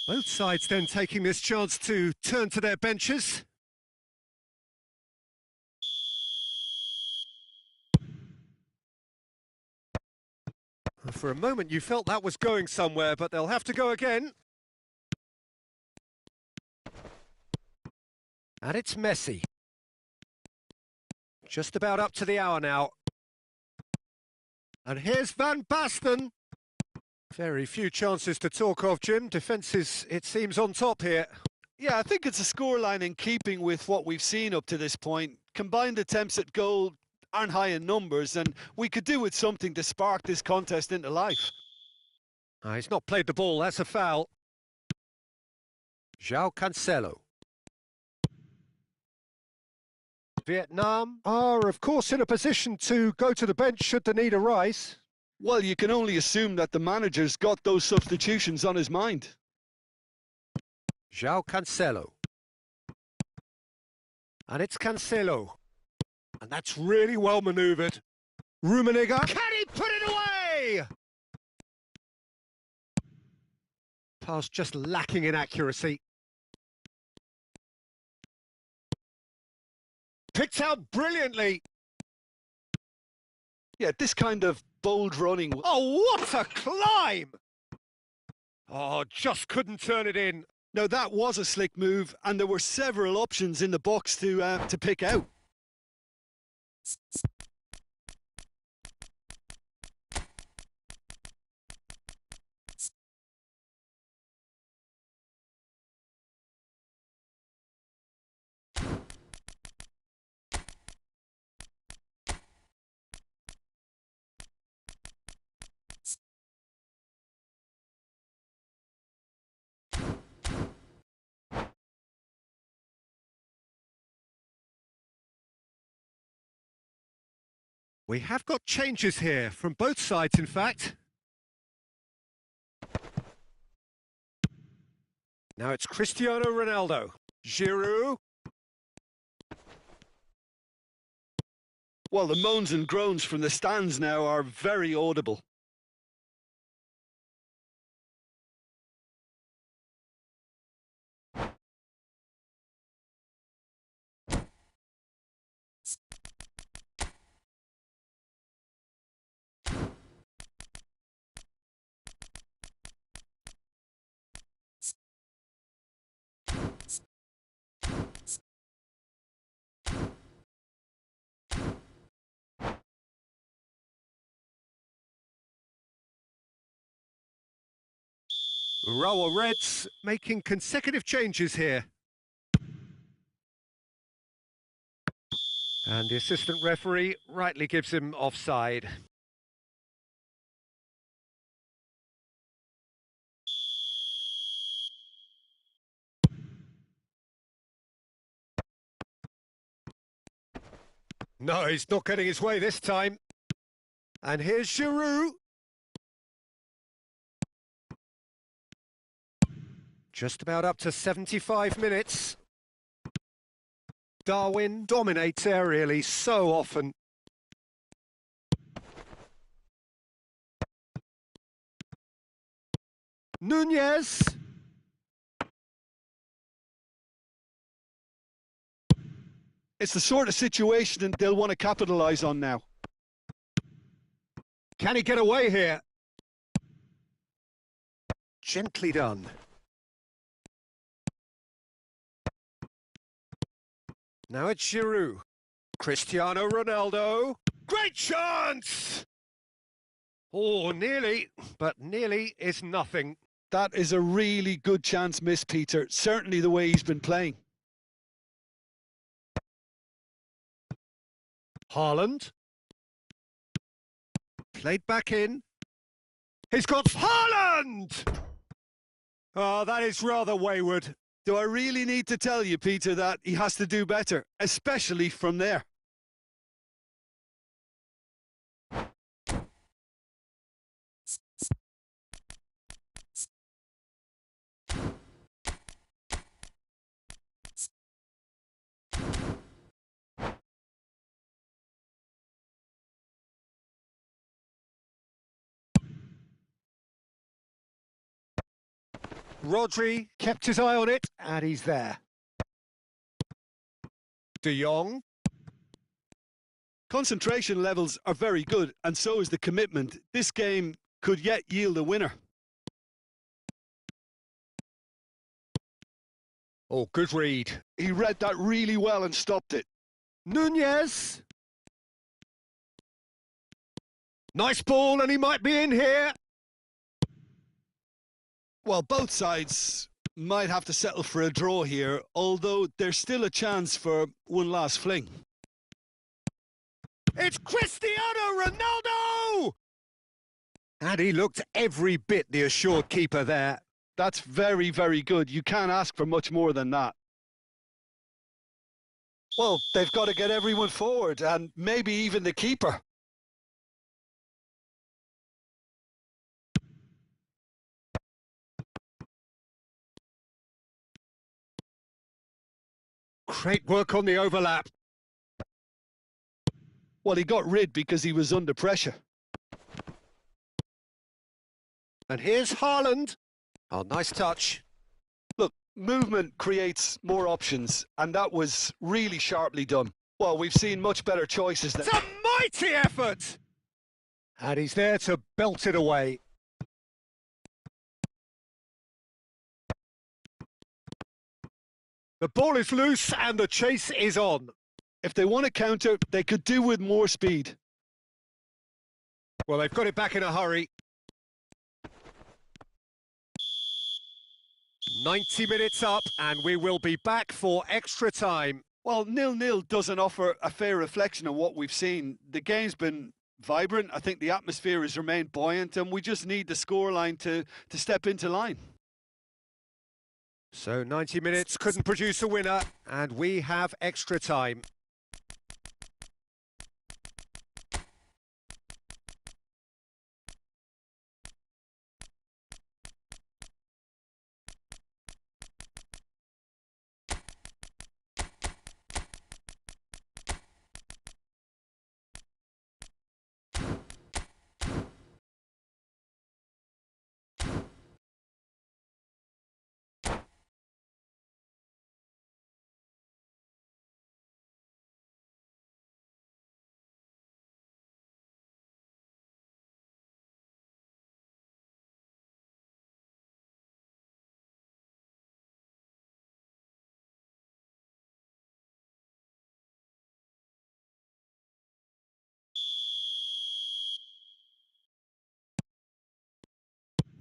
Both sides then taking this chance to turn to their benches. For a moment you felt that was going somewhere, but they'll have to go again. And it's Messi. Just about up to the hour now. And here's Van Basten. Very few chances to talk of, Jim. Defence is, it seems, on top here. Yeah, I think it's a scoreline in keeping with what we've seen up to this point. Combined attempts at goal aren't high in numbers, and we could do with something to spark this contest into life. He's not played the ball, that's a foul. João Cancelo. Vietnam are, of course, in a position to go to the bench should the need arise. Well, you can only assume that the manager's got those substitutions on his mind. João Cancelo. And it's Cancelo. And that's really well manoeuvred. Rummenigge. Can he put it away? Pass just lacking in accuracy. Picked out brilliantly. Yeah, this kind of bold running. Oh, what a climb! Oh, just couldn't turn it in. No, that was a slick move, and there were several options in the box to pick out. We have got changes here, from both sides in fact. Now it's Cristiano Ronaldo. Giroud. Well, the moans and groans from the stands now are very audible. Urawa Reds making consecutive changes here. And the assistant referee rightly gives him offside. No, he's not getting his way this time. And here's Giroud. Just about up to 75 minutes. Darwin dominates aerially so often. Nunez. It's the sort of situation they'll want to capitalise on now. Can he get away here? Gently done. Now it's Giroud. Cristiano Ronaldo. Great chance! Oh, nearly, but nearly is nothing. That is a really good chance miss, Peter. Certainly the way he's been playing. Haaland. Played back in. He's got Haaland! Oh, that is rather wayward. Do I really need to tell you, Peter, that he has to do better, especially from there? Rodri kept his eye on it, and he's there. De Jong. Concentration levels are very good, and so is the commitment. This game could yet yield a winner. Oh, good read. He read that really well and stopped it. Nunez. Nice ball, and he might be in here. Well, both sides might have to settle for a draw here, although there's still a chance for one last fling. It's Cristiano Ronaldo! And he looked every bit the assured keeper there. That's very, very good. You can't ask for much more than that. Well, they've got to get everyone forward, and maybe even the keeper. Great work on the overlap. Well, he got rid because he was under pressure. And here's Haaland. Oh, nice touch. Look, movement creates more options, and that was really sharply done. Well, we've seen much better choices than... It's a mighty effort! And he's there to belt it away. The ball is loose and the chase is on. If they want to counter, they could do with more speed. Well, they've got it back in a hurry. 90 minutes up and we will be back for extra time. Well, 0-0 doesn't offer a fair reflection of what we've seen. The game's been vibrant. I think the atmosphere has remained buoyant, and we just need the scoreline to step into line. So 90 minutes couldn't produce a winner, and we have extra time.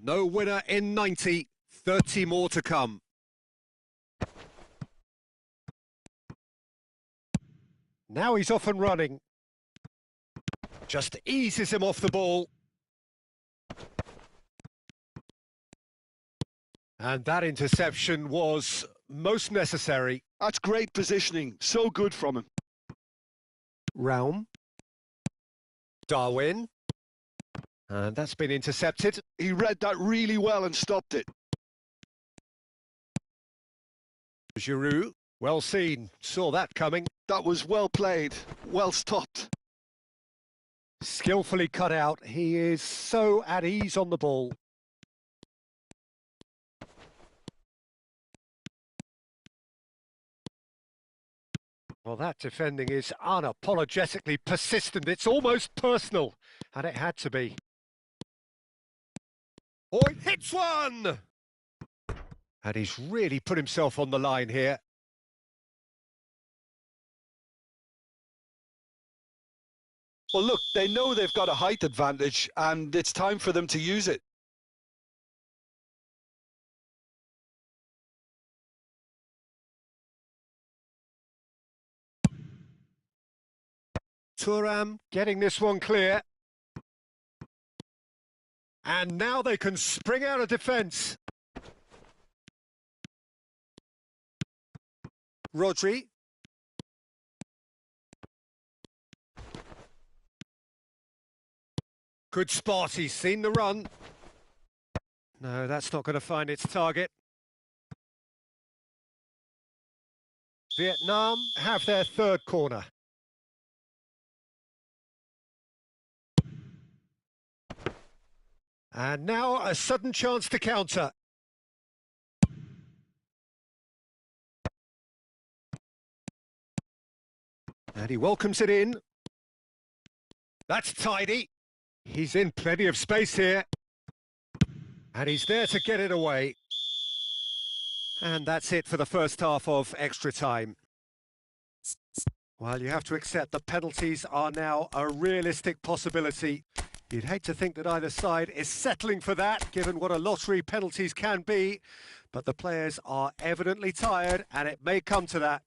No winner in 90, 30 more to come. Now he's off and running. Just eases him off the ball. And that interception was most necessary. That's great positioning. So good from him. Raum. Darwin. And that's been intercepted. He read that really well and stopped it. Giroud. Well seen. Saw that coming. That was well played, well stopped. Skillfully cut out. He is so at ease on the ball. Well, that defending is unapologetically persistent. It's almost personal, and it had to be. Oh, he hits one! And he's really put himself on the line here. Well, look, they know they've got a height advantage, and it's time for them to use it. Thuan getting this one clear. And now they can spring out of defence. Rodri. Good spot, he's seen the run. No, that's not going to find its target. Vietnam have their third corner. And now a sudden chance to counter. And he welcomes it in. That's tidy. He's in plenty of space here. And he's there to get it away. And that's it for the first half of extra time. Well, you have to accept the penalties are now a realistic possibility. You'd hate to think that either side is settling for that, given what a lottery penalties can be. But the players are evidently tired, and it may come to that.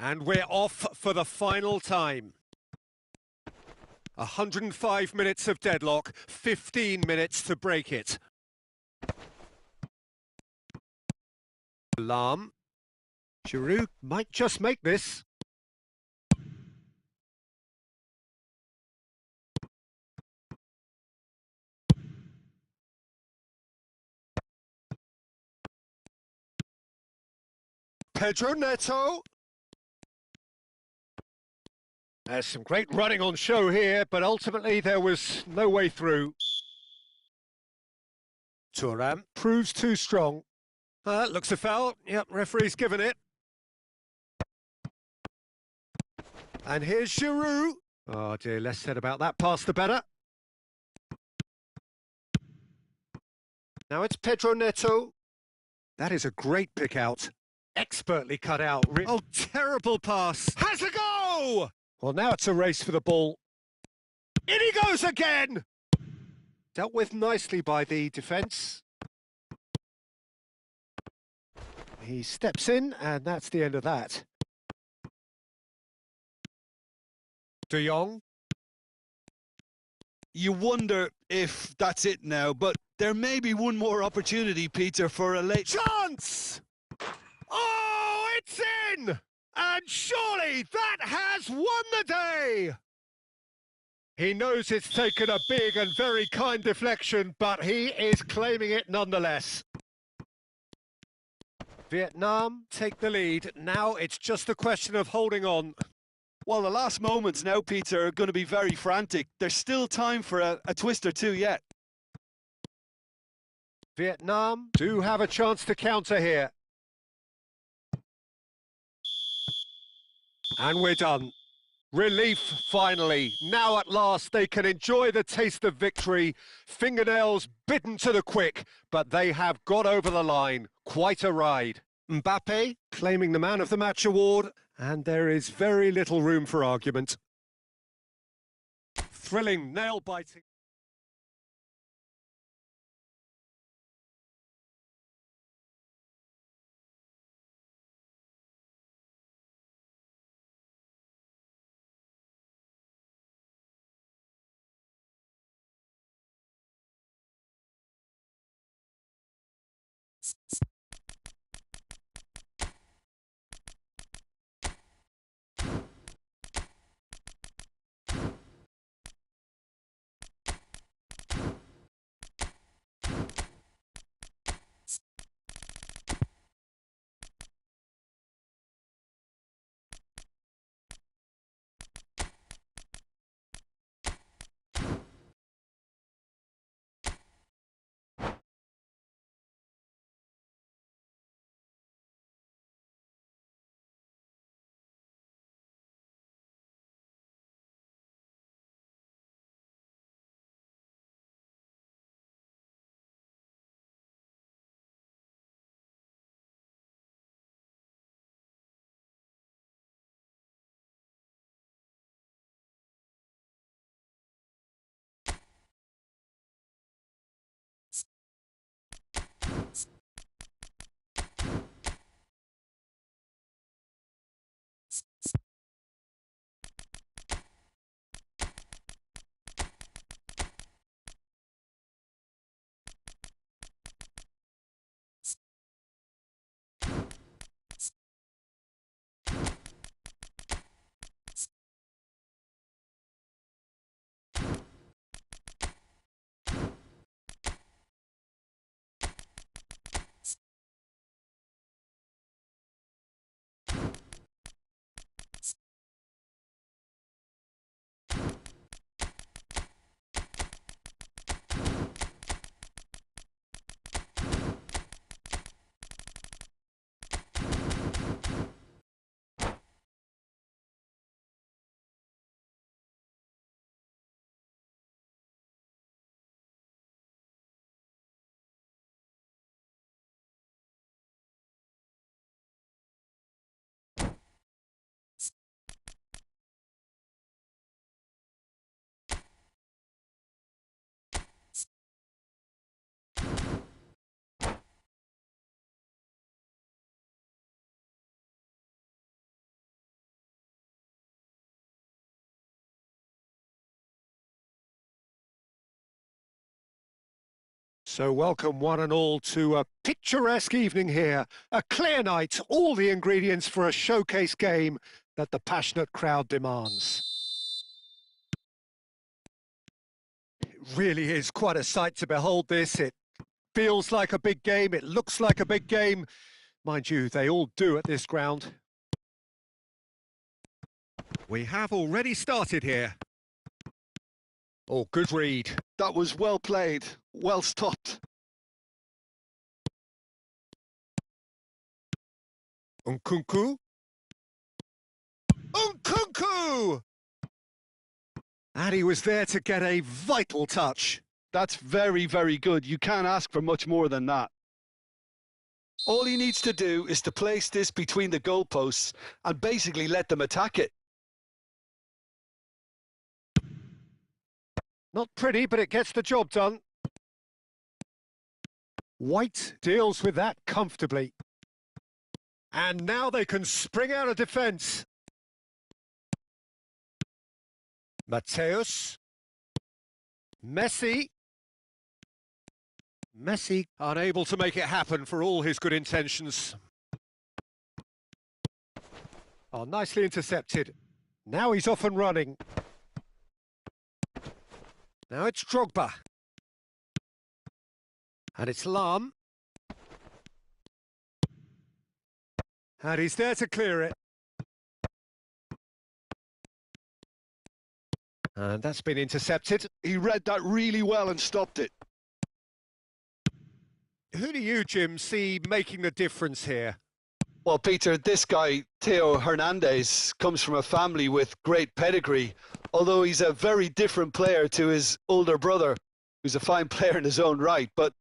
And we're off for the final time. 105 minutes of deadlock, 15 minutes to break it. Alarm. Giroud might just make this. Pedro Neto. There's some great running on show here, but ultimately there was no way through. Thuan proves too strong. Looks a foul. Yep, referee's given it. And here's Giroud. Oh dear, less said about that pass the better. Now it's Pedro Neto. That is a great pick out. Expertly cut out. Oh, terrible pass. Has a go! Well, now it's a race for the ball. In he goes again! Dealt with nicely by the defence. He steps in, and that's the end of that. De Jong. You wonder if that's it now, but there may be one more opportunity, Peter, for a late chance! Oh, it's in! And surely that has won the day! He knows it's taken a big and very kind deflection, but he is claiming it nonetheless. Vietnam take the lead. Now it's just a question of holding on. Well, the last moments now, Peter, are going to be very frantic. There's still time for a twist or two yet. Vietnam do have a chance to counter here. And we're done. Relief, finally. Now at last they can enjoy the taste of victory. Fingernails bitten to the quick, but they have got over the line. Quite a ride. Mbappe claiming the Man of the Match award, and there is very little room for argument. Thrilling, nail-biting. So welcome one and all to a picturesque evening here. A clear night, all the ingredients for a showcase game that the passionate crowd demands. It really is quite a sight to behold this. It feels like a big game, it looks like a big game. Mind you, they all do at this ground. We have already started here. Oh, good read. That was well played, well stopped. Nkunku. Nkunku! And he was there to get a vital touch. That's very, very good. You can't ask for much more than that. All he needs to do is to place this between the goalposts and basically let them attack it. Not pretty, but it gets the job done. White deals with that comfortably. And now they can spring out of defence. Mateus. Messi. Messi unable to make it happen for all his good intentions. Oh, nicely intercepted. Now he's off and running. Now it's Drogba. And it's Lam. And he's there to clear it. And that's been intercepted. He read that really well and stopped it. Who do you, Jim, see making the difference here? Well, Peter, this guy, Theo Hernandez, comes from a family with great pedigree, although he's a very different player to his older brother, who's a fine player in his own right. But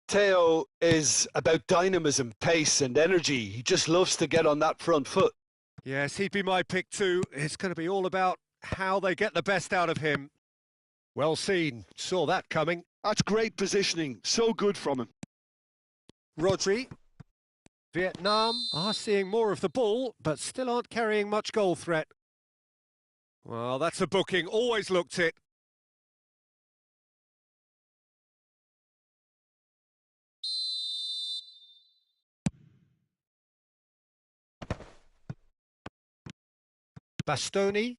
Theo is about dynamism, pace and energy. He just loves to get on that front foot. Yes, he'd be my pick too. It's going to be all about how they get the best out of him. Well seen. Saw that coming. That's great positioning. So good from him. Rodri. Vietnam are seeing more of the ball, but still aren't carrying much goal threat. Well, that's a booking. Always looked it. Bastoni.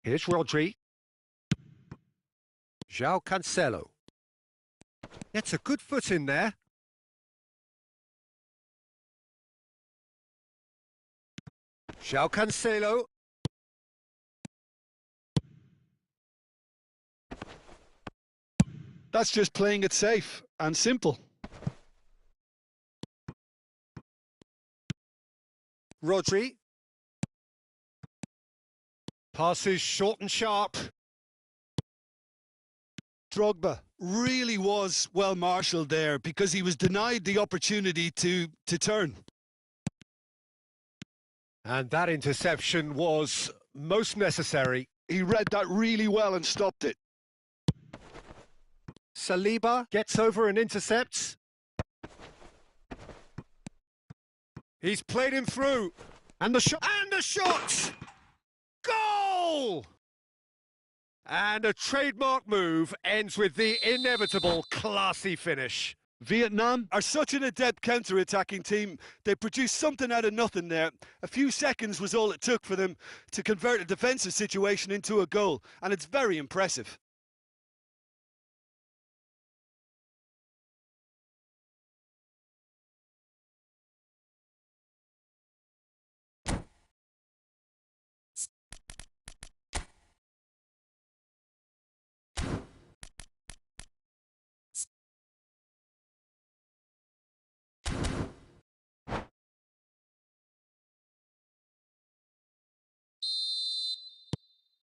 Here's Rodri. João Cancelo. Gets a good foot in there. João Cancelo. That's just playing it safe and simple. Rodri. Passes short and sharp. Drogba really was well marshalled there because he was denied the opportunity to turn. And that interception was most necessary. He read that really well and stopped it. Saliba gets over and intercepts. He's played him through. And the shot! And the shot! Goal! And a trademark move ends with the inevitable classy finish. Vietnam are such an adept counter-attacking team. They produced something out of nothing there. A few seconds was all it took for them to convert a defensive situation into a goal, and it's very impressive.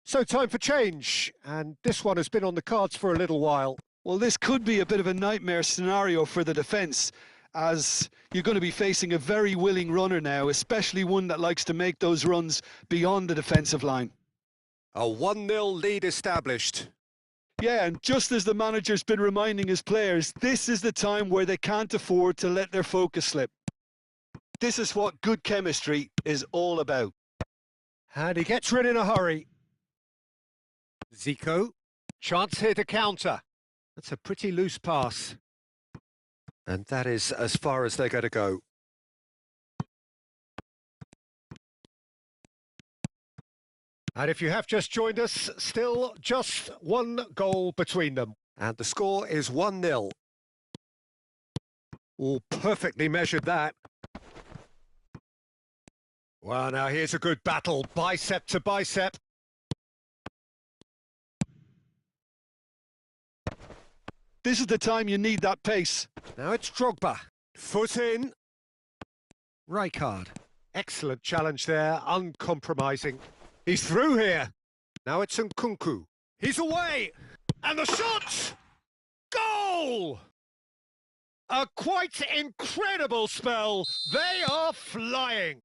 So time for change, and this one has been on the cards for a little while. Well, this could be a bit of a nightmare scenario for the defence, as you're going to be facing a very willing runner now, especially one that likes to make those runs beyond the defensive line. A 1-0 lead established. Yeah, and just as the manager's been reminding his players, this is the time where they can't afford to let their focus slip. This is what good chemistry is all about. And he gets rid in a hurry. Zico, chance here to counter. That's a pretty loose pass. And that is as far as they're going to go. And if you have just joined us, still just one goal between them. And the score is 1-0. Oh, perfectly measured that. Well, now here's a good battle, bicep to bicep. This is the time you need that pace. Now it's Drogba. Foot in. Rijkaard. Excellent challenge there, uncompromising. He's through here. Now it's Nkunku. He's away. And the shot! Goal! A quite incredible spell. They are flying.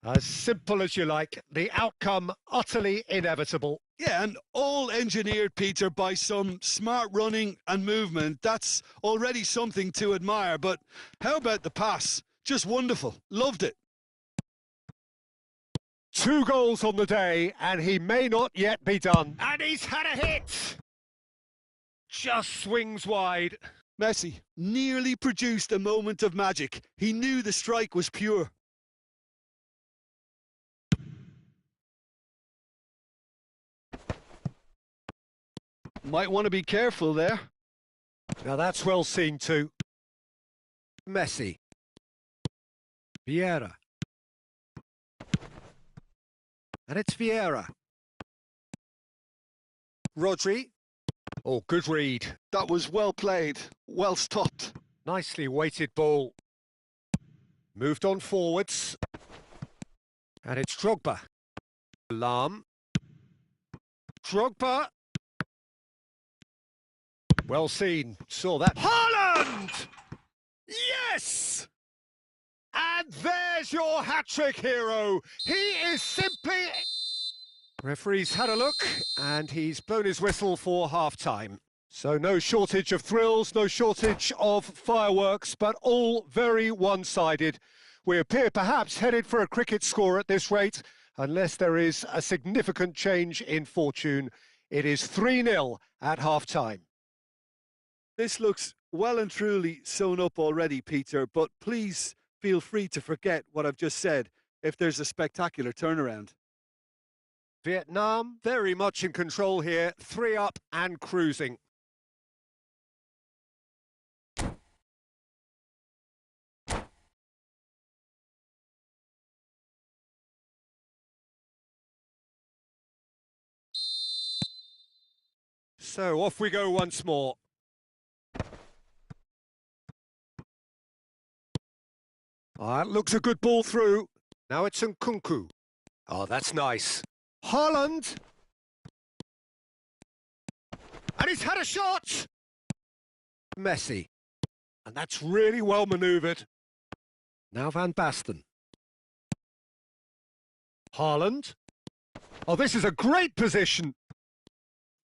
As simple as you like, the outcome utterly inevitable. Yeah, and all engineered, Peter, by some smart running and movement. That's already something to admire, but how about the pass? Just wonderful. Loved it. 2 goals on the day, and he may not yet be done. And he's had a hit! Just swings wide. Messi nearly produced a moment of magic. He knew the strike was pure. Might want to be careful there. Now that's well seen too. Messi. Vieira. And it's Vieira. Rodri. Oh, good read. That was well played, well stopped. Nicely weighted ball. Moved on forwards. And it's Drogba. Lam. Drogba. Well seen. Saw that. Haaland! Yes! And there's your hat-trick hero. He is simply... Referee's had a look, and he's blown his whistle for half-time. So no shortage of thrills, no shortage of fireworks, but all very one-sided. We appear perhaps headed for a cricket score at this rate, unless there is a significant change in fortune. It is 3-0 at half-time. This looks well and truly sewn up already, Peter, but please feel free to forget what I've just said if there's a spectacular turnaround. Vietnam very much in control here, 3 up and cruising. So off we go once more. That looks a good ball through. Now it's Nkunku. Oh, that's nice. Haaland. And he's had a shot! Messi. And that's really well manoeuvred. Now Van Basten. Haaland. Oh, this is a great position.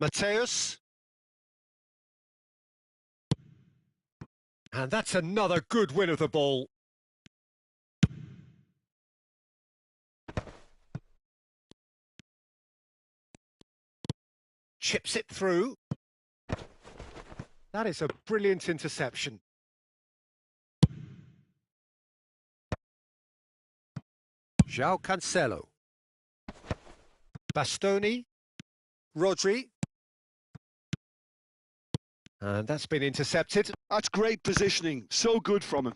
Mateus. And that's another good win of the ball. Chips it through. That is a brilliant interception. João Cancelo. Bastoni. Rodri. And that's been intercepted. That's great positioning. So good from him.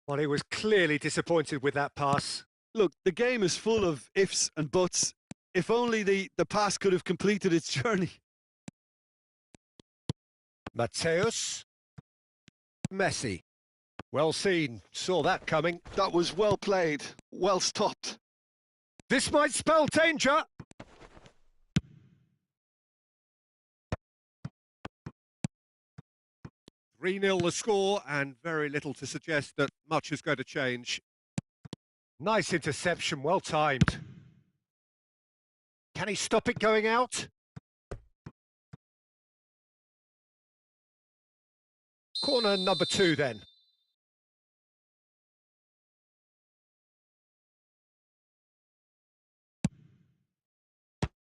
Well, he was clearly disappointed with that pass. Look, the game is full of ifs and buts. If only the pass could have completed its journey. Mateus. Messi. Well seen. Saw that coming. That was well played. Well stopped. This might spell danger. (3-0) the score, and very little to suggest that much is going to change. Nice interception, well timed. Can he stop it going out? Corner number 2 then.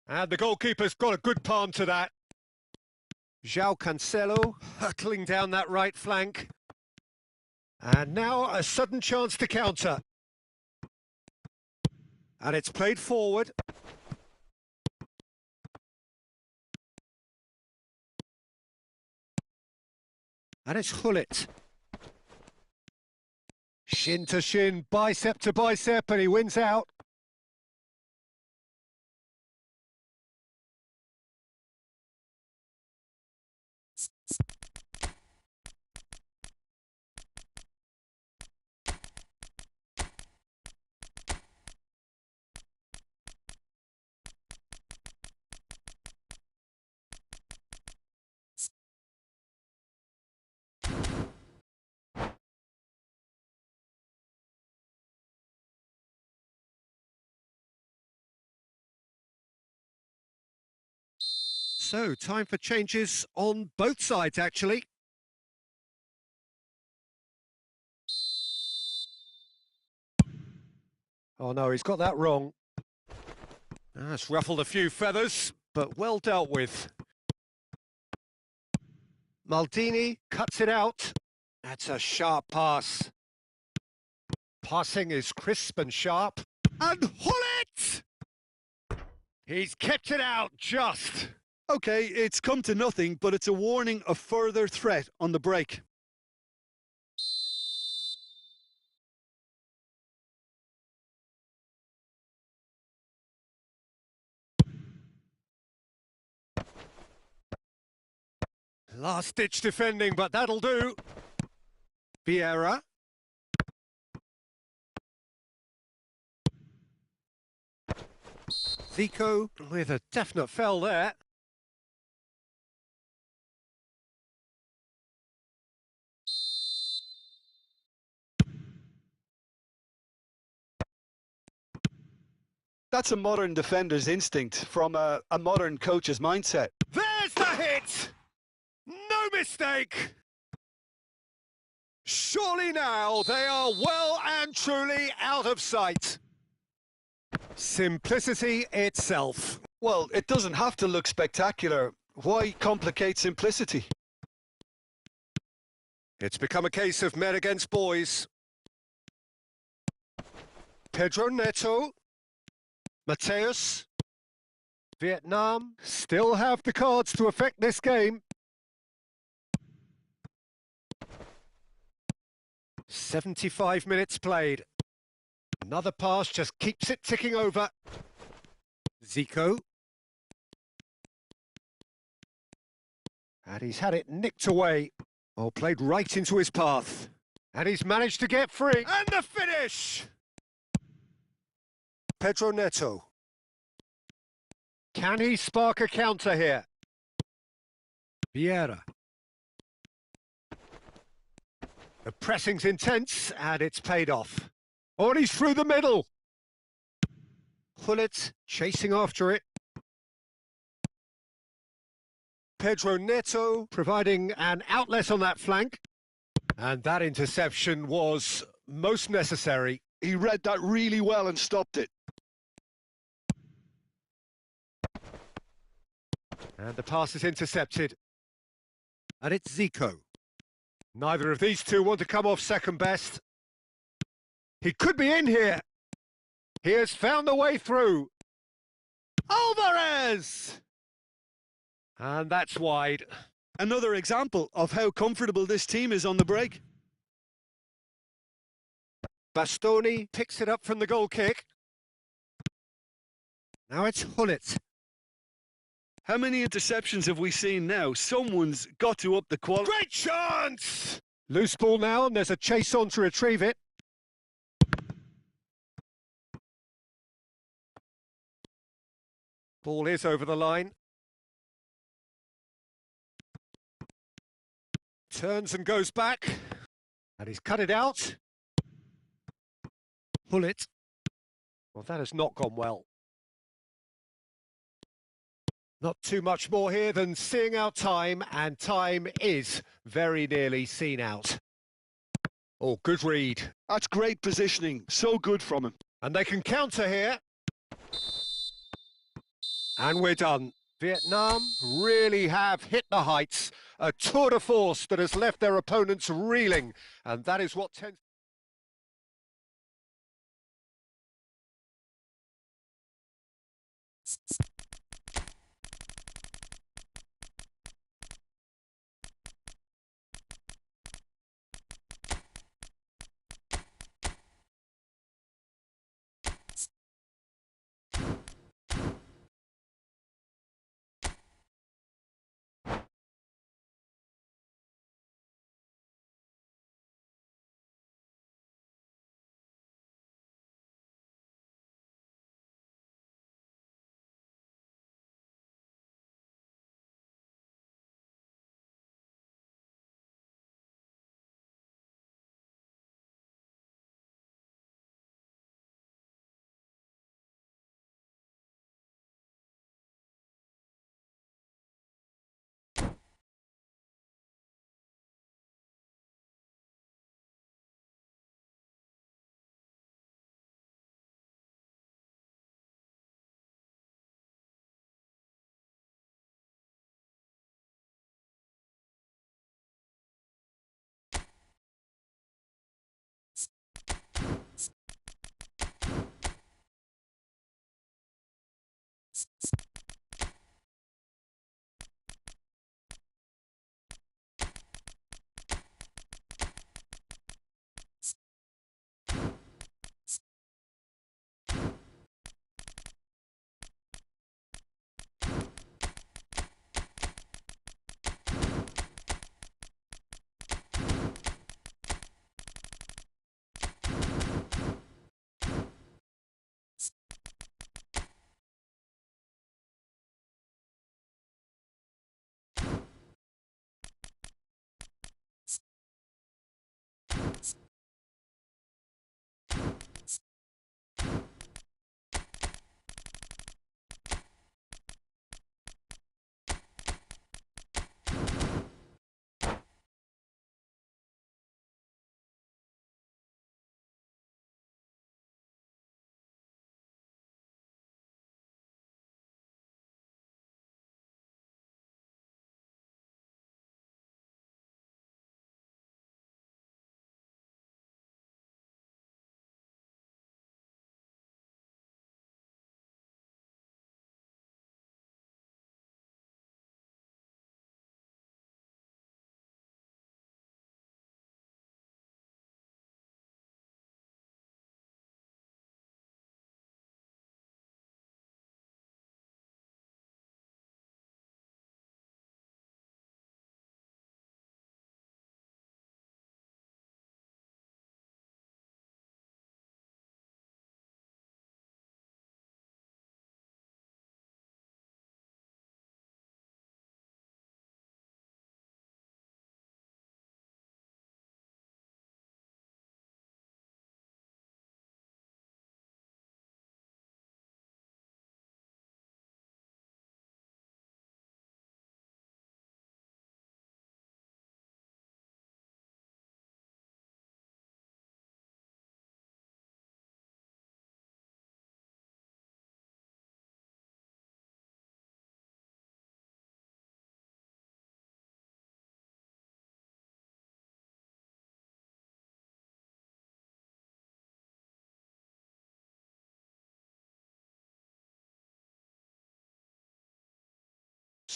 And the goalkeeper's got a good palm to that. João Cancelo hurtling down that right flank. And now a sudden chance to counter. And it's played forward. And it's Hullet. Shin to shin, bicep to bicep, and he wins out. So, time for changes on both sides, actually. Oh no, he's got that wrong. That's ruffled a few feathers, but well dealt with. Maldini cuts it out. That's a sharp pass. Passing is crisp and sharp. And Hullet! He's kept it out just. OK, it's come to nothing, but it's a warning of further threat on the break. Last-ditch defending, but that'll do. Vieira. Zico with a definite foul there. That's a modern defender's instinct from a modern coach's mindset. There's the hit! No mistake! Surely now they are well and truly out of sight. Simplicity itself. Well, it doesn't have to look spectacular. Why complicate simplicity? It's become a case of men against boys. Pedro Neto. Mateus. Vietnam still have the cards to affect this game. 75 minutes played. Another pass just keeps it ticking over. Zico. And he's had it nicked away. Oh, played right into his path. And he's managed to get free. And the finish! Pedro Neto. Can he spark a counter here? Vieira. The pressing's intense, and it's paid off. Oh, and he's through the middle. Hullet chasing after it. Pedro Neto providing an outlet on that flank. And that interception was most necessary. He read that really well and stopped it. And the pass is intercepted. And it's Zico. Neither of these two want to come off second best. He could be in here. He has found the way through. Alvarez! And that's wide. Another example of how comfortable this team is on the break. Bastoni picks it up from the goal kick. Now it's Hullet. How many interceptions have we seen now? Someone's got to up the quality. Great chance! Loose ball now, and there's a chase on to retrieve it. Ball is over the line. Turns and goes back. And he's cut it out. Hullet. Well, that has not gone well. Not too much more here than seeing out time, and time is very nearly seen out. Oh, good read. That's great positioning. So good from him. And they can counter here. And we're done. Vietnam really have hit the heights. A tour de force that has left their opponents reeling. And that is what tends...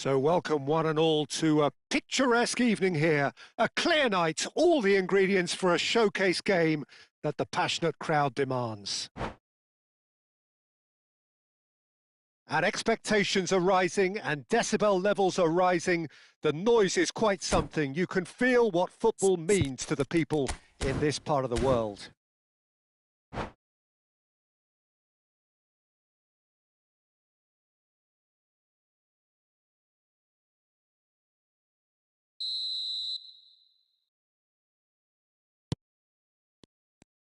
So welcome one and all to a picturesque evening here. A clear night, all the ingredients for a showcase game that the passionate crowd demands. And expectations are rising and decibel levels are rising. The noise is quite something. You can feel what football means to the people in this part of the world.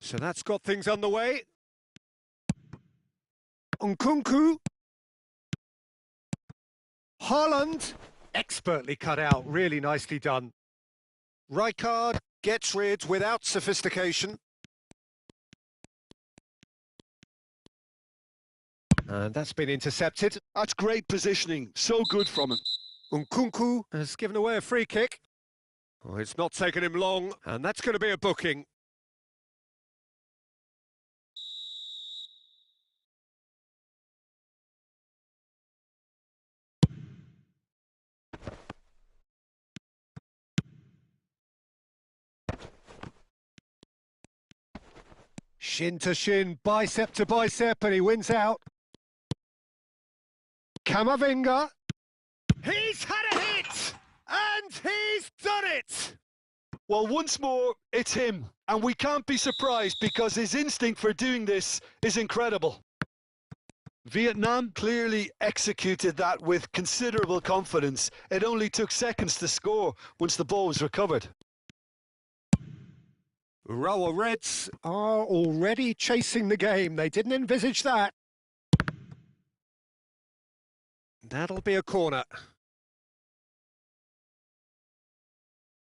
So that's got things underway. Nkunku. Haaland, expertly cut out, really nicely done. Rijkaard gets rid without sophistication. And that's been intercepted. That's great positioning, so good from him. Nkunku has given away a free kick. Oh, it's not taken him long, and that's going to be a booking. Shin to shin, bicep to bicep, and he wins out. Camavinga. He's had a hit! And he's done it! Well, once more, it's him. And we can't be surprised because his instinct for doing this is incredible. Vietnam clearly executed that with considerable confidence. It only took seconds to score once the ball was recovered. Urawa Reds are already chasing the game. They didn't envisage that. That'll be a corner.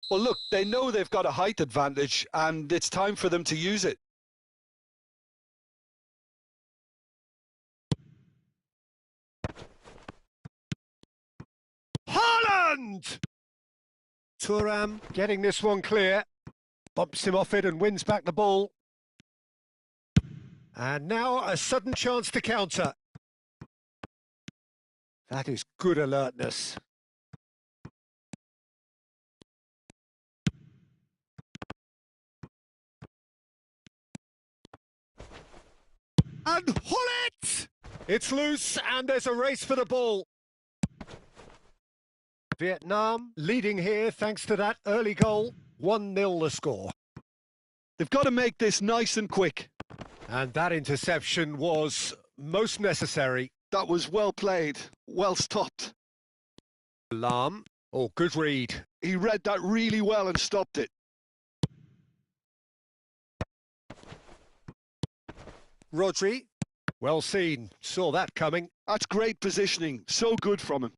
Well, look, they know they've got a height advantage, and it's time for them to use it. Haaland! Thuram getting this one clear. Bumps him off it and wins back the ball. And now a sudden chance to counter. That is good alertness. And Hullet! It's loose and there's a race for the ball. Vietnam leading here thanks to that early goal. 1-0 the score. They've got to make this nice and quick. And that interception was most necessary. That was well played, well stopped. Lam. Oh, good read. He read that really well and stopped it. Rodri. Well seen. Saw that coming. That's great positioning. So good from him.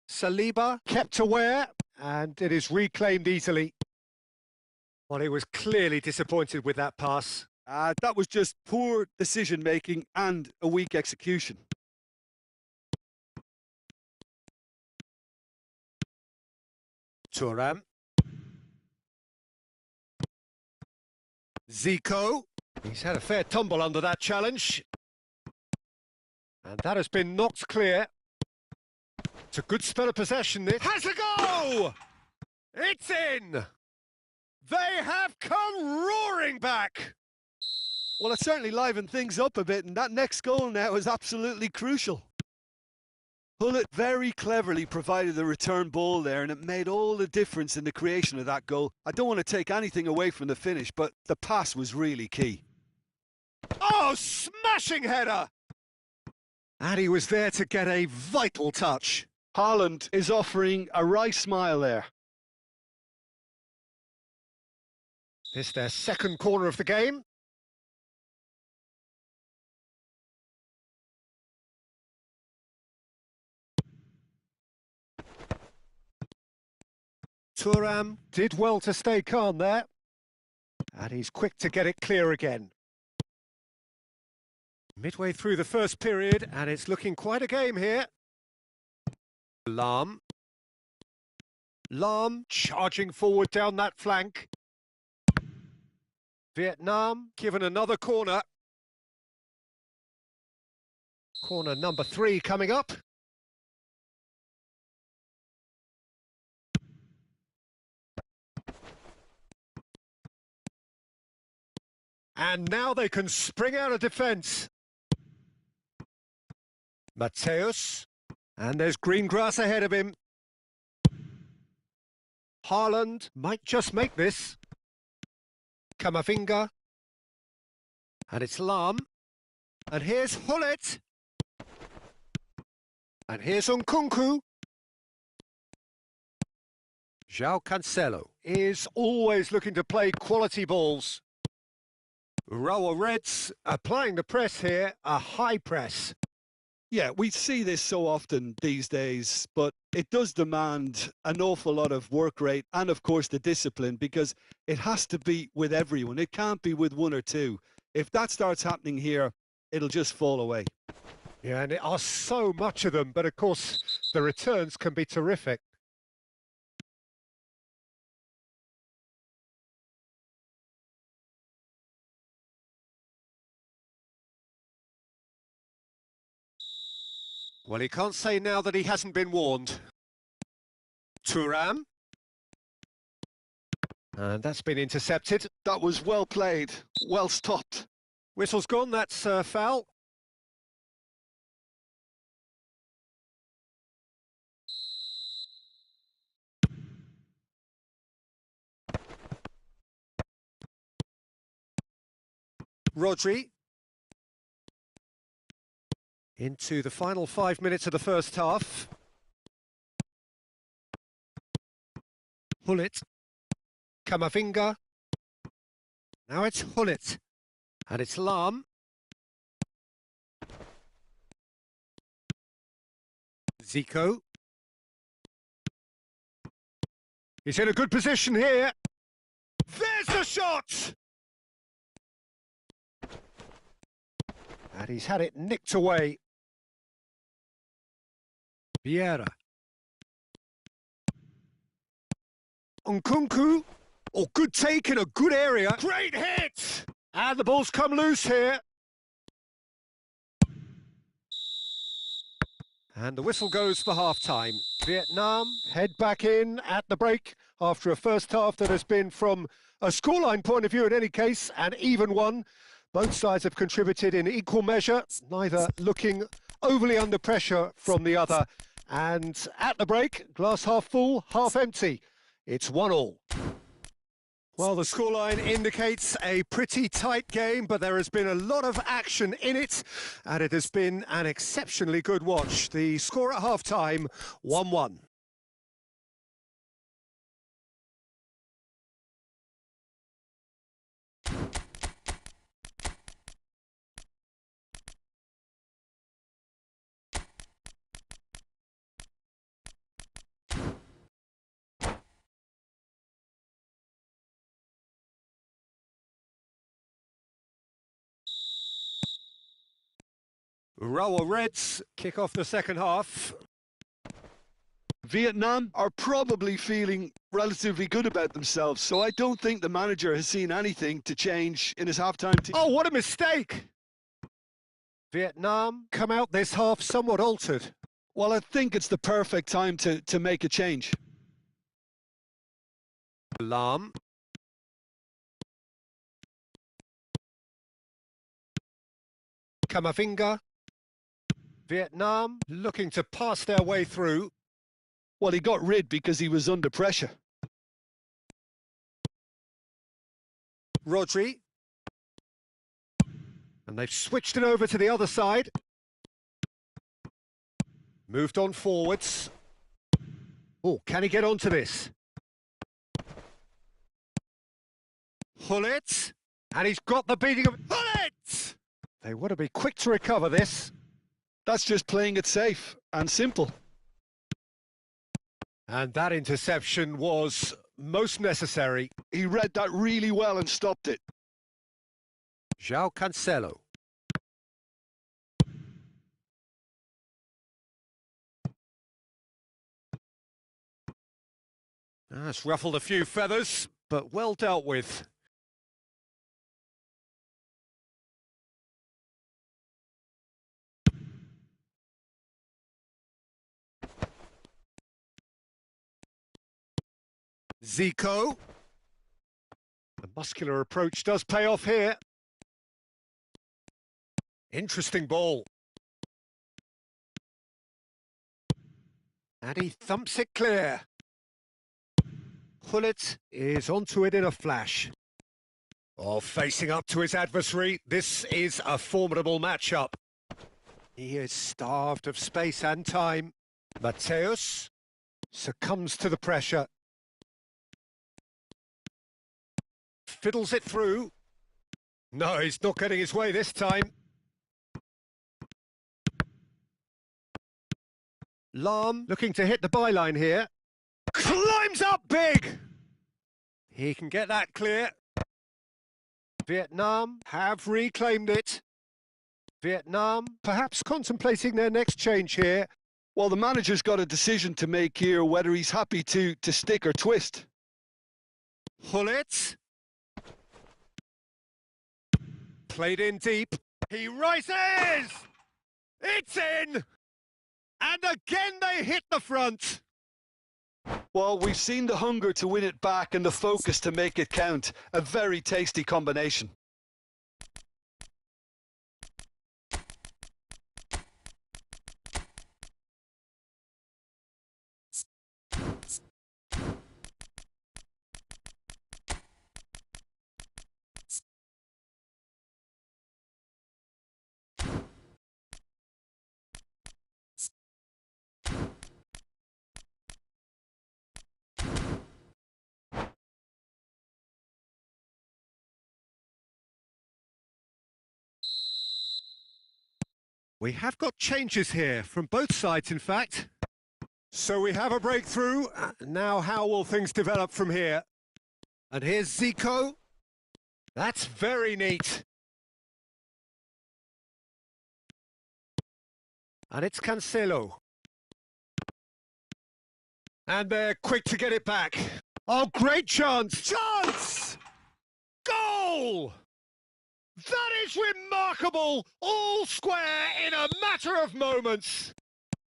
Saliba kept aware, and it is reclaimed easily. Well, he was clearly disappointed with that pass. That was just poor decision-making and a weak execution. Thuram. Zico. He's had a fair tumble under that challenge. And that has been knocked clear. It's a good spell of possession. It has a go! It's in! They have come roaring back! Well, it certainly livened things up a bit, and that next goal now is absolutely crucial. Hullet very cleverly provided the return ball there, and it made all the difference in the creation of that goal. I don't want to take anything away from the finish, but the pass was really key. Oh, smashing header! And he was there to get a vital touch. Haaland is offering a wry smile there. This their second corner of the game. Thuram did well to stay calm there. And he's quick to get it clear again. Midway through the first period, and it's looking quite a game here. Lam. Lam charging forward down that flank. Vietnam given another corner. Corner number 3 coming up. And now they can spring out of defence. Mateus. And there's green grass ahead of him. Haaland might just make this. Kamavinga. And it's Lam. And here's Hullet. And here's Nkunku. João Cancelo is always looking to play quality balls. Urawa Reds applying the press here, a high press. Yeah, we see this so often these days, but it does demand an awful lot of work rate and, of course, the discipline, because it has to be with everyone. It can't be with one or two. If that starts happening here, it'll just fall away. Yeah, and there are so much of them, but of course, the returns can be terrific. Well, he can't say now that he hasn't been warned. Thuram. And that's been intercepted. That was well played, well stopped. Whistle's gone, that's foul. Rodri. Into the final 5 minutes of the first half. Hullet. Kamavinga. Now it's Hullet. And it's Lam. Zico. He's in a good position here. There's the shot! And he's had it nicked away. Vieira. Nkunku. Oh, good take in a good area. Great hit! And the ball's come loose here. And the whistle goes for half-time. Vietnam head back in at the break after a first half that has been, from a scoreline point of view in any case, an even one. Both sides have contributed in equal measure, neither looking overly under pressure from the other. And at the break, glass half full, half empty. It's 1-1. Well, the scoreline indicates a pretty tight game, but there has been a lot of action in it, and it has been an exceptionally good watch. The score at half-time, 1-1. Urawa Reds kick off the second half. Vietnam are probably feeling relatively good about themselves, so I don't think the manager has seen anything to change in his half-time team. Oh, what a mistake! Vietnam come out this half somewhat altered. Well, I think it's the perfect time to make a change. Lam. Kamavinga. Vietnam looking to pass their way through. Well, he got rid because he was under pressure. Rodri. And they've switched it over to the other side. Moved on forwards. Oh, can he get onto this? Hullet. And he's got the beating of Hullet! They want to be quick to recover this. That's just playing it safe and simple. And that interception was most necessary. He read that really well and stopped it. João Cancelo. That's ruffled a few feathers, but well dealt with. Zico. The muscular approach does pay off here. Interesting ball. And he thumps it clear. Hullet is onto it in a flash. Oh, facing up to his adversary, this is a formidable matchup. He is starved of space and time. Mateus succumbs to the pressure. Fiddles it through. No, he's not getting his way this time. Lahm looking to hit the byline here. Climbs up big! He can get that clear. Vietnam have reclaimed it. Vietnam perhaps contemplating their next change here. Well, the manager's got a decision to make here, whether he's happy to stick or twist. Hullet. Played in deep. He rises! It's in! And again they hit the front. Well, we've seen the hunger to win it back and the focus to make it count. A very tasty combination. We have got changes here, from both sides in fact. So we have a breakthrough. Now how will things develop from here? And here's Zico. That's very neat. And it's Cancelo. And they're quick to get it back. Oh, great chance! Chance! Goal! That is remarkable! All square in a matter of moments.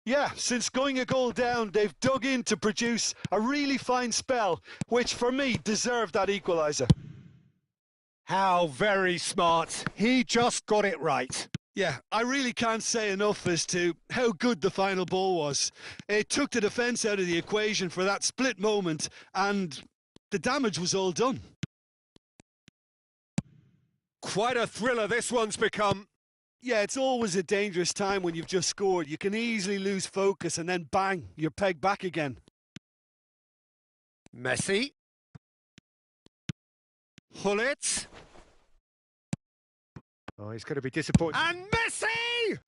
Yeah, since going a goal down, they've dug in to produce a really fine spell, which for me deserved that equaliser. How very smart. He just got it right. Yeah, I really can't say enough as to how good the final ball was. It took the defence out of the equation for that split moment, and the damage was all done. Quite a thriller this one's become. Yeah, it's always a dangerous time when you've just scored. You can easily lose focus and then bang, you're pegged back again. Messi. Hullet. Oh, he's going to be disappointed. And Messi!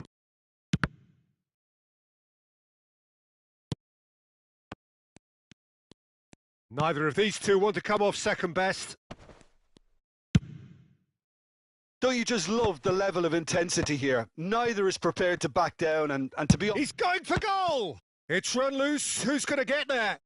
Neither of these two want to come off second best. Don't you just love the level of intensity here? Neither is prepared to back down and to be... He's going for goal! It's run loose. Who's going to get there?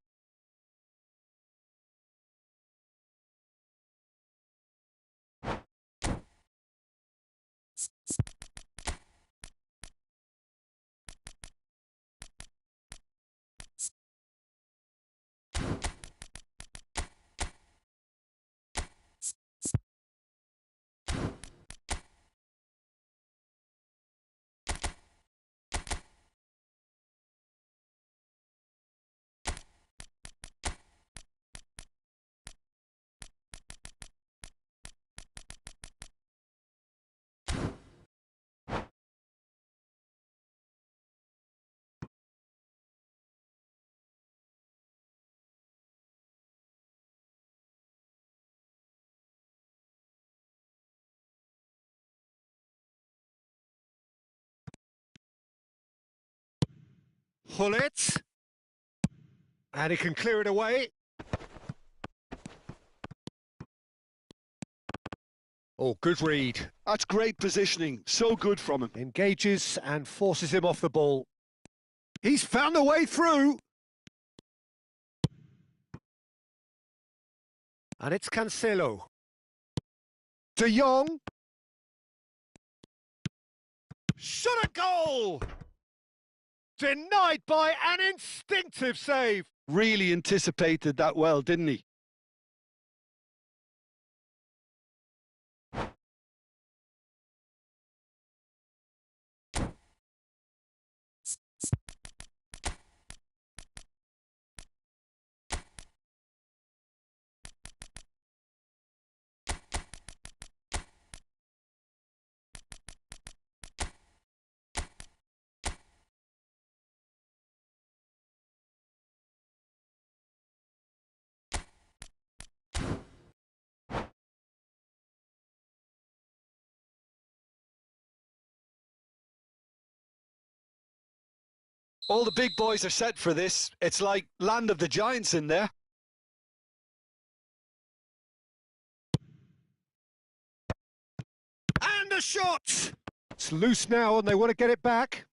Hullet. And he can clear it away. Oh, good read. That's great positioning. So good from him. Engages and forces him off the ball. He's found a way through. And it's Cancelo. De Jong. Shot a goal! Denied by an instinctive save. Really anticipated that well, didn't he? All the big boys are set for this. It's like Land of the Giants in there. And a shot! It's loose now and they want to get it back.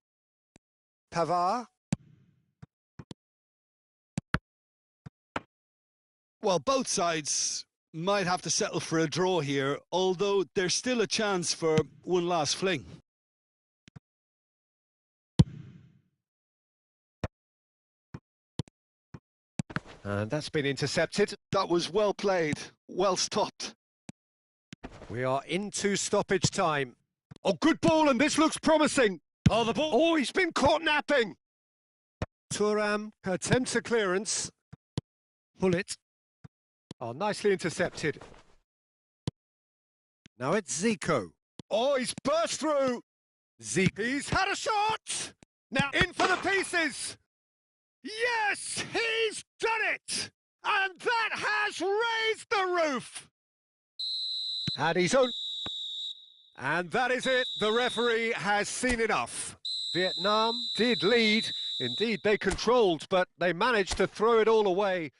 Pavard. Well, both sides might have to settle for a draw here, although there's still a chance for one last fling. And that's been intercepted. That was well played, well stopped. We are into stoppage time. Oh, good ball, and this looks promising. Oh, the ball. Oh, he's been caught napping. Thuram attempts a clearance. Bullet. Oh, nicely intercepted. Now it's Zico. Oh, he's burst through. He's had a shot. Now in for the pieces. Yes, he's done it. And that has raised the roof. And he's on. And that is it. The referee has seen enough. Vietnam did lead. Indeed, they controlled, but they managed to throw it all away.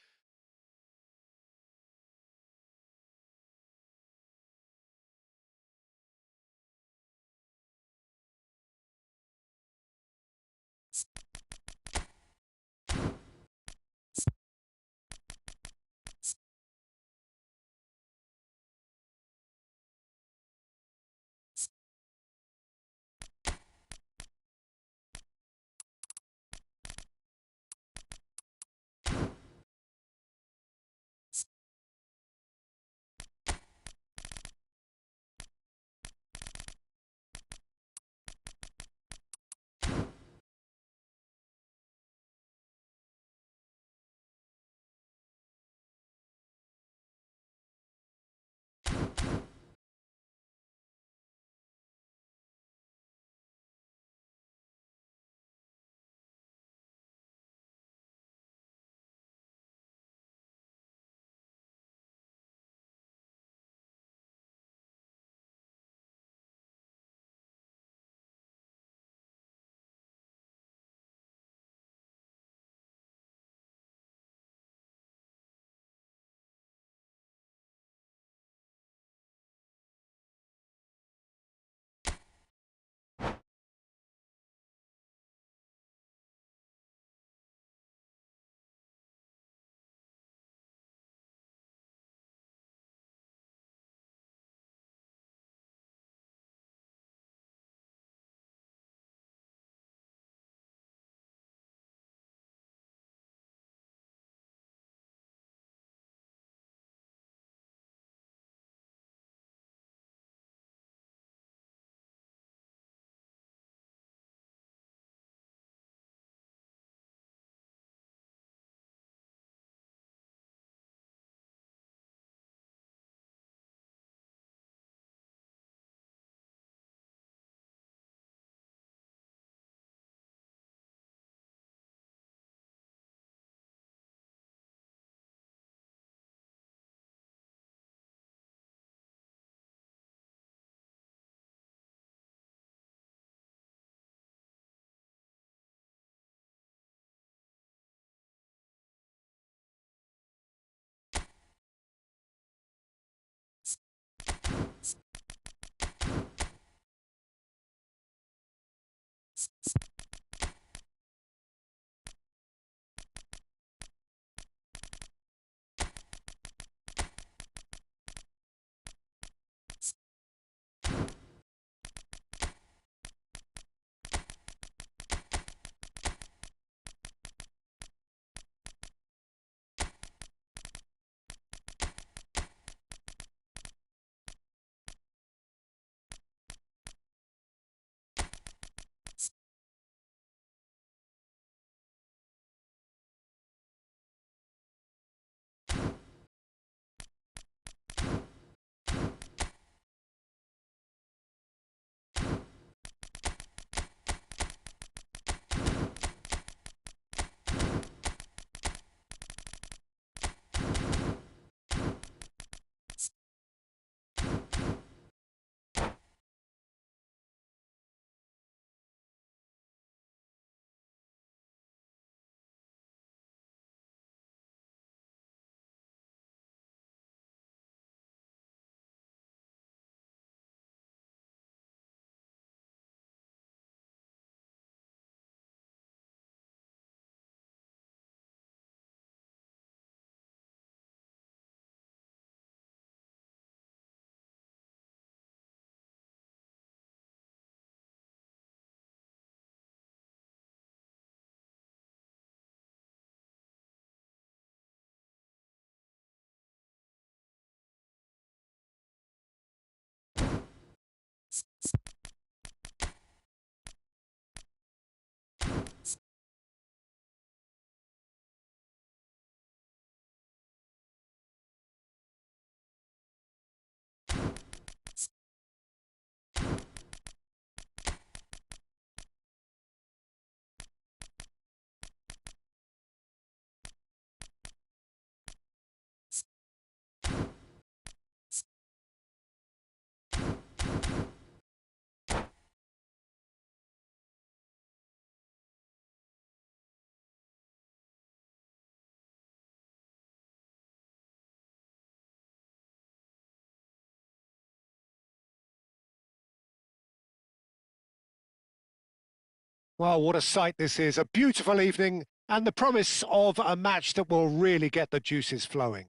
Well, what a sight this is. A beautiful evening and the promise of a match that will really get the juices flowing.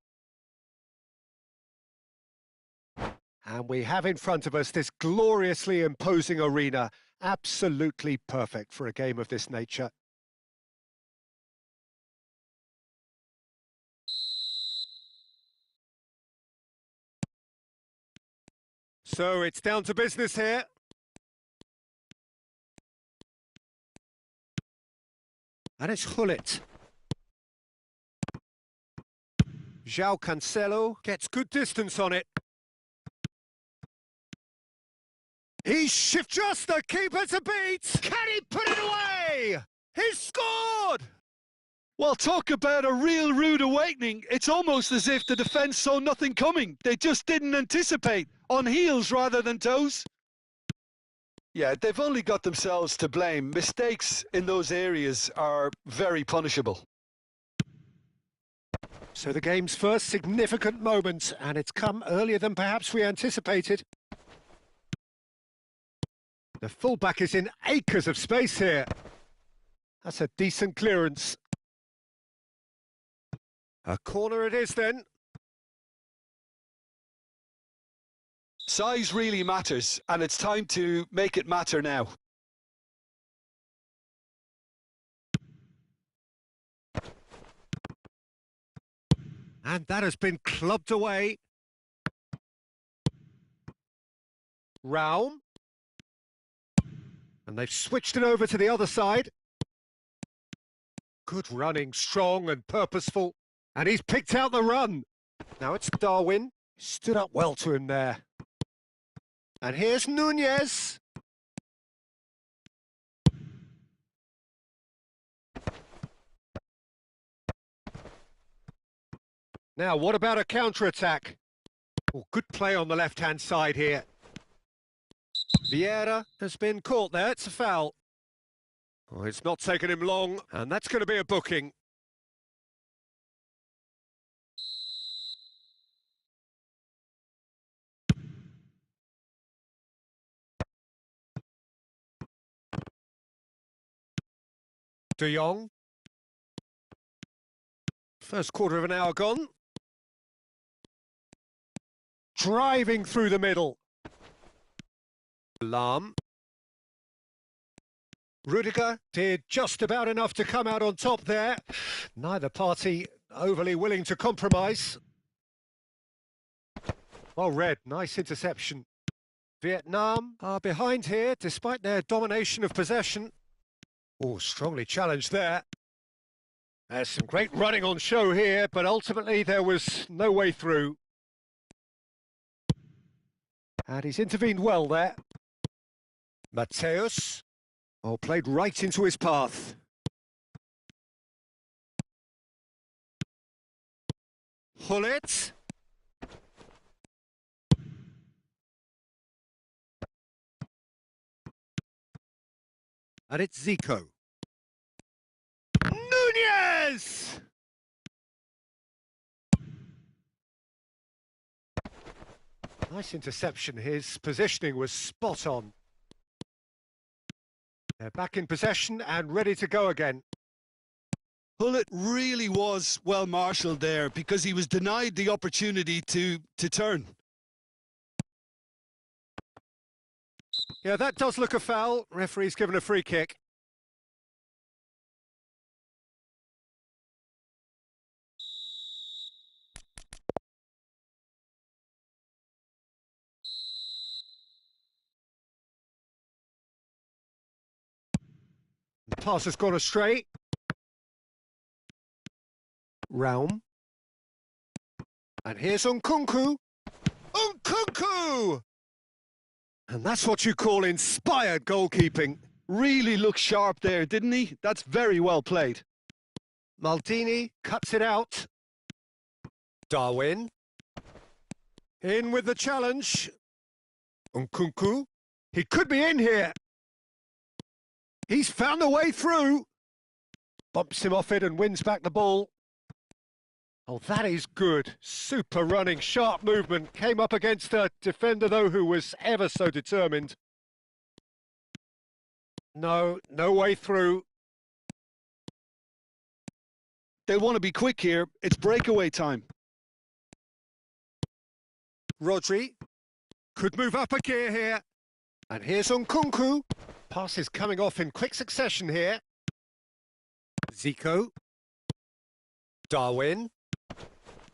And we have in front of us this gloriously imposing arena, absolutely perfect for a game of this nature. So it's down to business here. And it's Hullet. João Cancelo gets good distance on it. He's shift just the keeper to beat. Can he put it away? He's scored! Well, talk about a real rude awakening. It's almost as if the defence saw nothing coming. They just didn't anticipate, on heels rather than toes. Yeah, they've only got themselves to blame. Mistakes in those areas are very punishable. So the game's first significant moment, and it's come earlier than perhaps we anticipated. The fullback is in acres of space here. That's a decent clearance. A corner it is then. Size really matters, and it's time to make it matter now. And that has been clubbed away. Raum. And they've switched it over to the other side. Good running, strong and purposeful. And he's picked out the run. Now it's Darwin. Stood up well to him there. And here's Nunez. Now, what about a counter-attack? Oh, good play on the left-hand side here. Vieira has been caught there. It's a foul. Oh, it's not taken him long, and that's going to be a booking. De Jong. First quarter of an hour gone. Driving through the middle. Lahm. Rudiger did just about enough to come out on top there. Neither party overly willing to compromise. Well read, nice interception. Vietnam are behind here despite their domination of possession. Oh, strongly challenged there. There's some great running on show here, but ultimately there was no way through. And he's intervened well there. Mateus. Oh, played right into his path. Hullet. And it's Zico. Nunez! Nice interception. His positioning was spot on. They're back in possession and ready to go again. Hullet really was well marshalled there because he was denied the opportunity to turn. Yeah, that does look a foul. Referee's given a free kick. The pass has gone astray. Raum. And here's Nkunku. Nkunku! And that's what you call inspired goalkeeping. Really looked sharp there, didn't he? That's very well played. Maldini cuts it out. Darwin. In with the challenge. Nkunku. He could be in here. He's found a way through. Bumps him off it and wins back the ball. Oh, that is good. Super running, sharp movement. Came up against a defender, though, who was ever so determined. No, no way through. They'll want to be quick here. It's breakaway time. Rodri could move up a gear here. And here's Nkunku. Passes coming off in quick succession here. Zico. Darwin.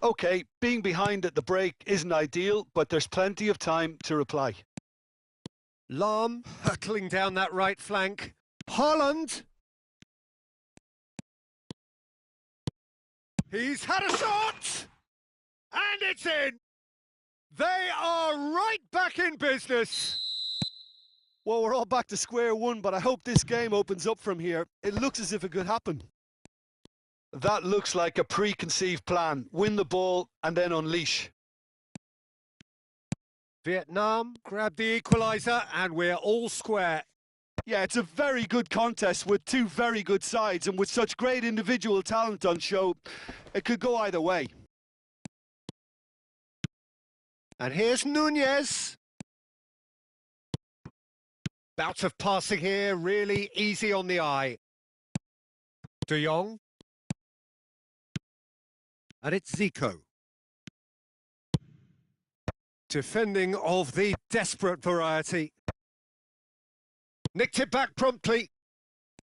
Okay, being behind at the break isn't ideal, but there's plenty of time to reply. Lahm hurtling down that right flank. Haaland. He's had a shot! And it's in! They are right back in business. Well, we're all back to square one, but I hope this game opens up from here. It looks as if it could happen. That looks like a preconceived plan. Win the ball and then unleash. Vietnam grab the equaliser and we're all square. Yeah, it's a very good contest with two very good sides, and with such great individual talent on show, it could go either way. And here's Nunez. Bout of passing here, really easy on the eye. De Jong. And it's Zico. Defending of the desperate variety. Nicked it back promptly.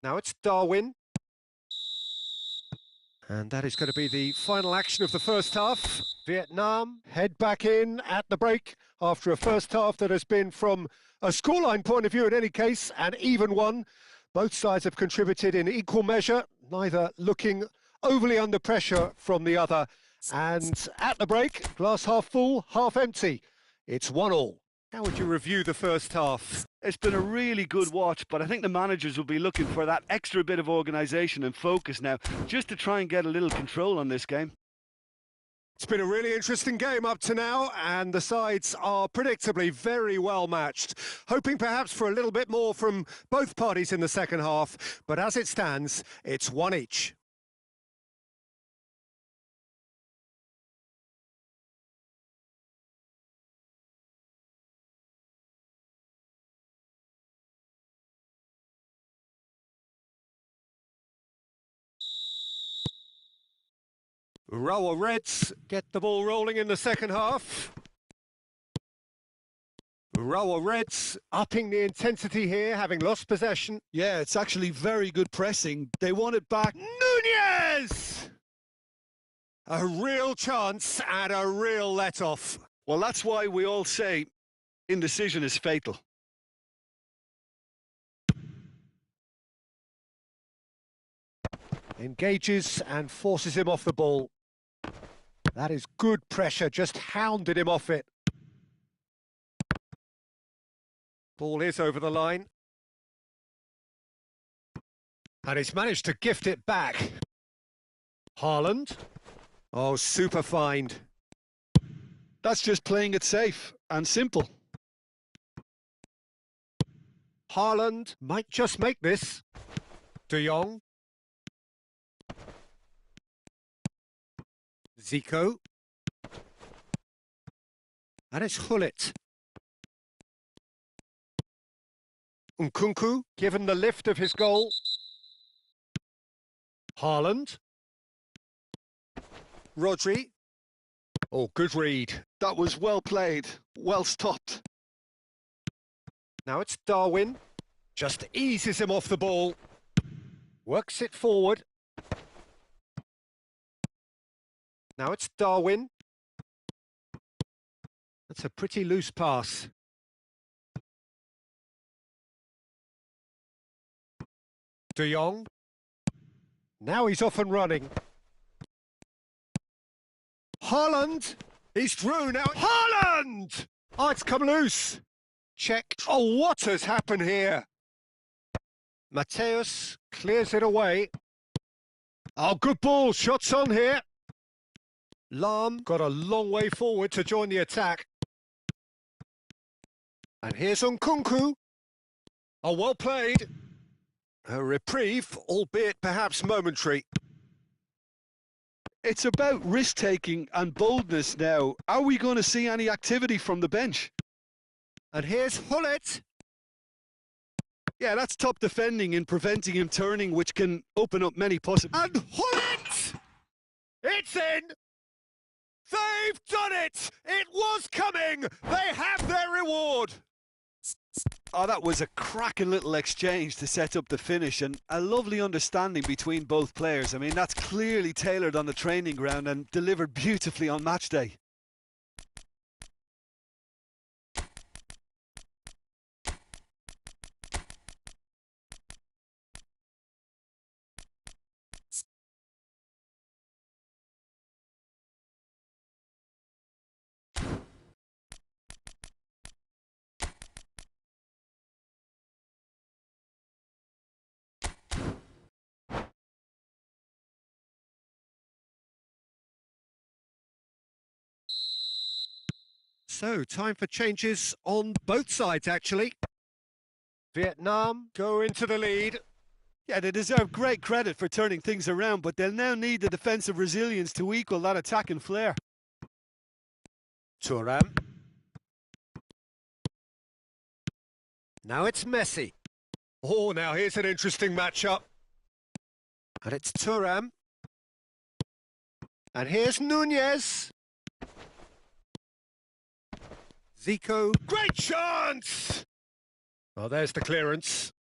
Now it's Darwin. And that is going to be the final action of the first half. Vietnam head back in at the break after a first half that has been, from a scoreline point of view in any case, an even one. Both sides have contributed in equal measure, neither looking overly under pressure from the other. And at the break, glass half full, half empty. It's 1-1. How would you review the first half? It's been a really good watch, but I think the managers will be looking for that extra bit of organisation and focus now, just to try and get a little control on this game. It's been a really interesting game up to now, and the sides are predictably very well matched. Hoping perhaps for a little bit more from both parties in the second half, but as it stands, it's one each. Urawa Reds get the ball rolling in the second half. Urawa Reds upping the intensity here, having lost possession. Yeah, it's actually very good pressing. They want it back. Nunez! A real chance and a real let-off. Well, that's why we all say indecision is fatal. Engages and forces him off the ball. That is good pressure, just hounded him off it. Ball is over the line. And he's managed to gift it back. Haaland. Oh, super find. That's just playing it safe and simple. Haaland might just make this. De Jong. Zico. And it's Gullit. Nkunku, given the lift of his goal. Haaland. Rodri. Oh, good read. That was well played, well stopped. Now it's Darwin. Just eases him off the ball. Works it forward. Now it's Darwin. That's a pretty loose pass. De Jong. Now he's off and running. Haaland. He's through now. Haaland! Oh, it's come loose. Check. Oh, what has happened here? Mateus clears it away. Oh, good ball. Shots on here. Lahm got a long way forward to join the attack. And here's Nkunku. Oh, well played. A reprieve, albeit perhaps momentary. It's about risk-taking and boldness now. Are we going to see any activity from the bench? And here's Gullit. Yeah, that's top defending and preventing him turning, which can open up many possibilities. And Hullet! It's in! They've done it! It was coming! They have their reward! Oh, that was a cracking little exchange to set up the finish, and a lovely understanding between both players. I mean, that's clearly tailored on the training ground and delivered beautifully on match day. So, time for changes on both sides, actually. Vietnam go into the lead. Yeah, they deserve great credit for turning things around, but they'll now need the defensive resilience to equal that attacking flair. Thuram. Now it's Messi. Oh, now here's an interesting matchup. And it's Thuram. And here's Nunez. Zico. Great chance! Well, there's the clearance.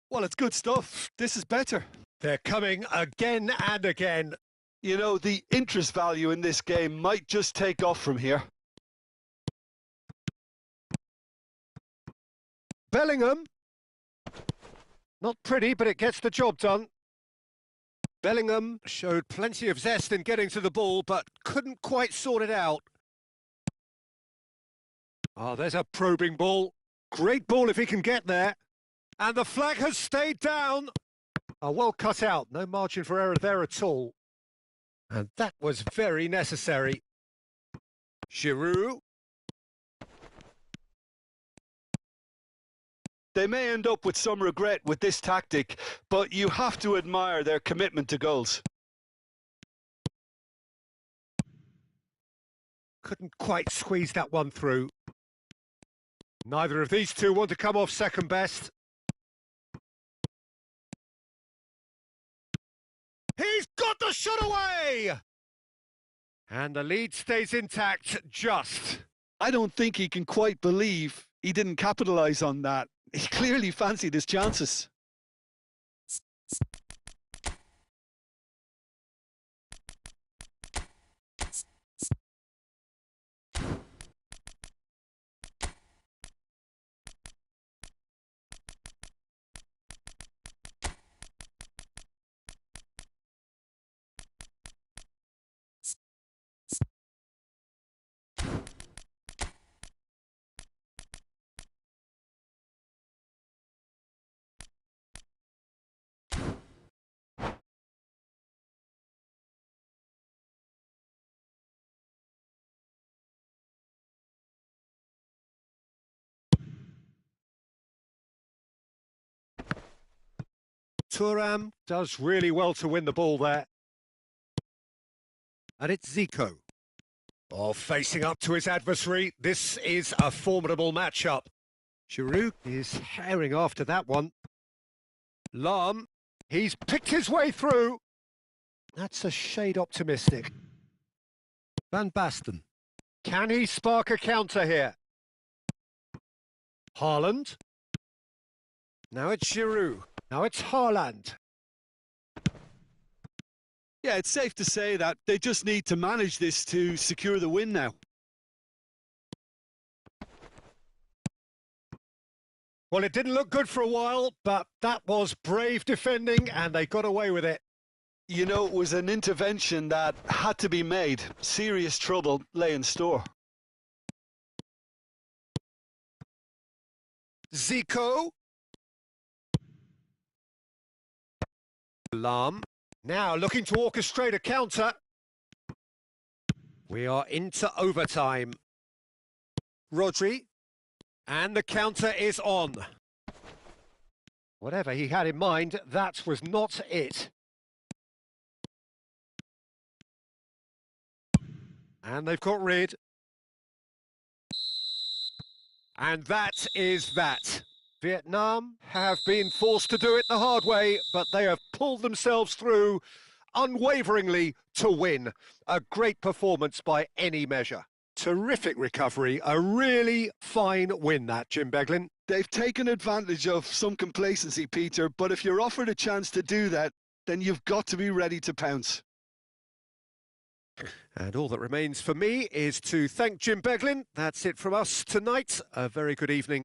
Well, it's good stuff. This is better. They're coming again and again. You know, the interest value in this game might just take off from here. Bellingham. Not pretty, but it gets the job done. Bellingham showed plenty of zest in getting to the ball, but couldn't quite sort it out. Oh, there's a probing ball. Great ball if he can get there. And the flag has stayed down. Oh, well cut out. No margin for error there at all. And that was very necessary. Giroud. They may end up with some regret with this tactic, but you have to admire their commitment to goals. Couldn't quite squeeze that one through. Neither of these two want to come off second best. He's got the shot away! And the lead stays intact, just. I don't think he can quite believe he didn't capitalise on that. He clearly fancied his chances. Thuram does really well to win the ball there. And it's Zico. Oh, facing up to his adversary. This is a formidable matchup. Giroud is herring after that one. Lahm, he's picked his way through. That's a shade optimistic. Van Basten. Can he spark a counter here? Haaland. Now it's Giroud. Now it's Haaland. Yeah, it's safe to say that they just need to manage this to secure the win now. Well, it didn't look good for a while, but that was brave defending and they got away with it. You know, it was an intervention that had to be made. Serious trouble lay in store. Zico. Lahm. Now looking to orchestrate a counter. We are into overtime. Rodri. And the counter is on. Whatever he had in mind, that was not it. And they've got rid. And that is that. Vietnam have been forced to do it the hard way, but they have pulled themselves through unwaveringly to win. A great performance by any measure. Terrific recovery, a really fine win that, Jim Beglin. They've taken advantage of some complacency, Peter, but if you're offered a chance to do that, then you've got to be ready to pounce. And all that remains for me is to thank Jim Beglin. That's it from us tonight. A very good evening.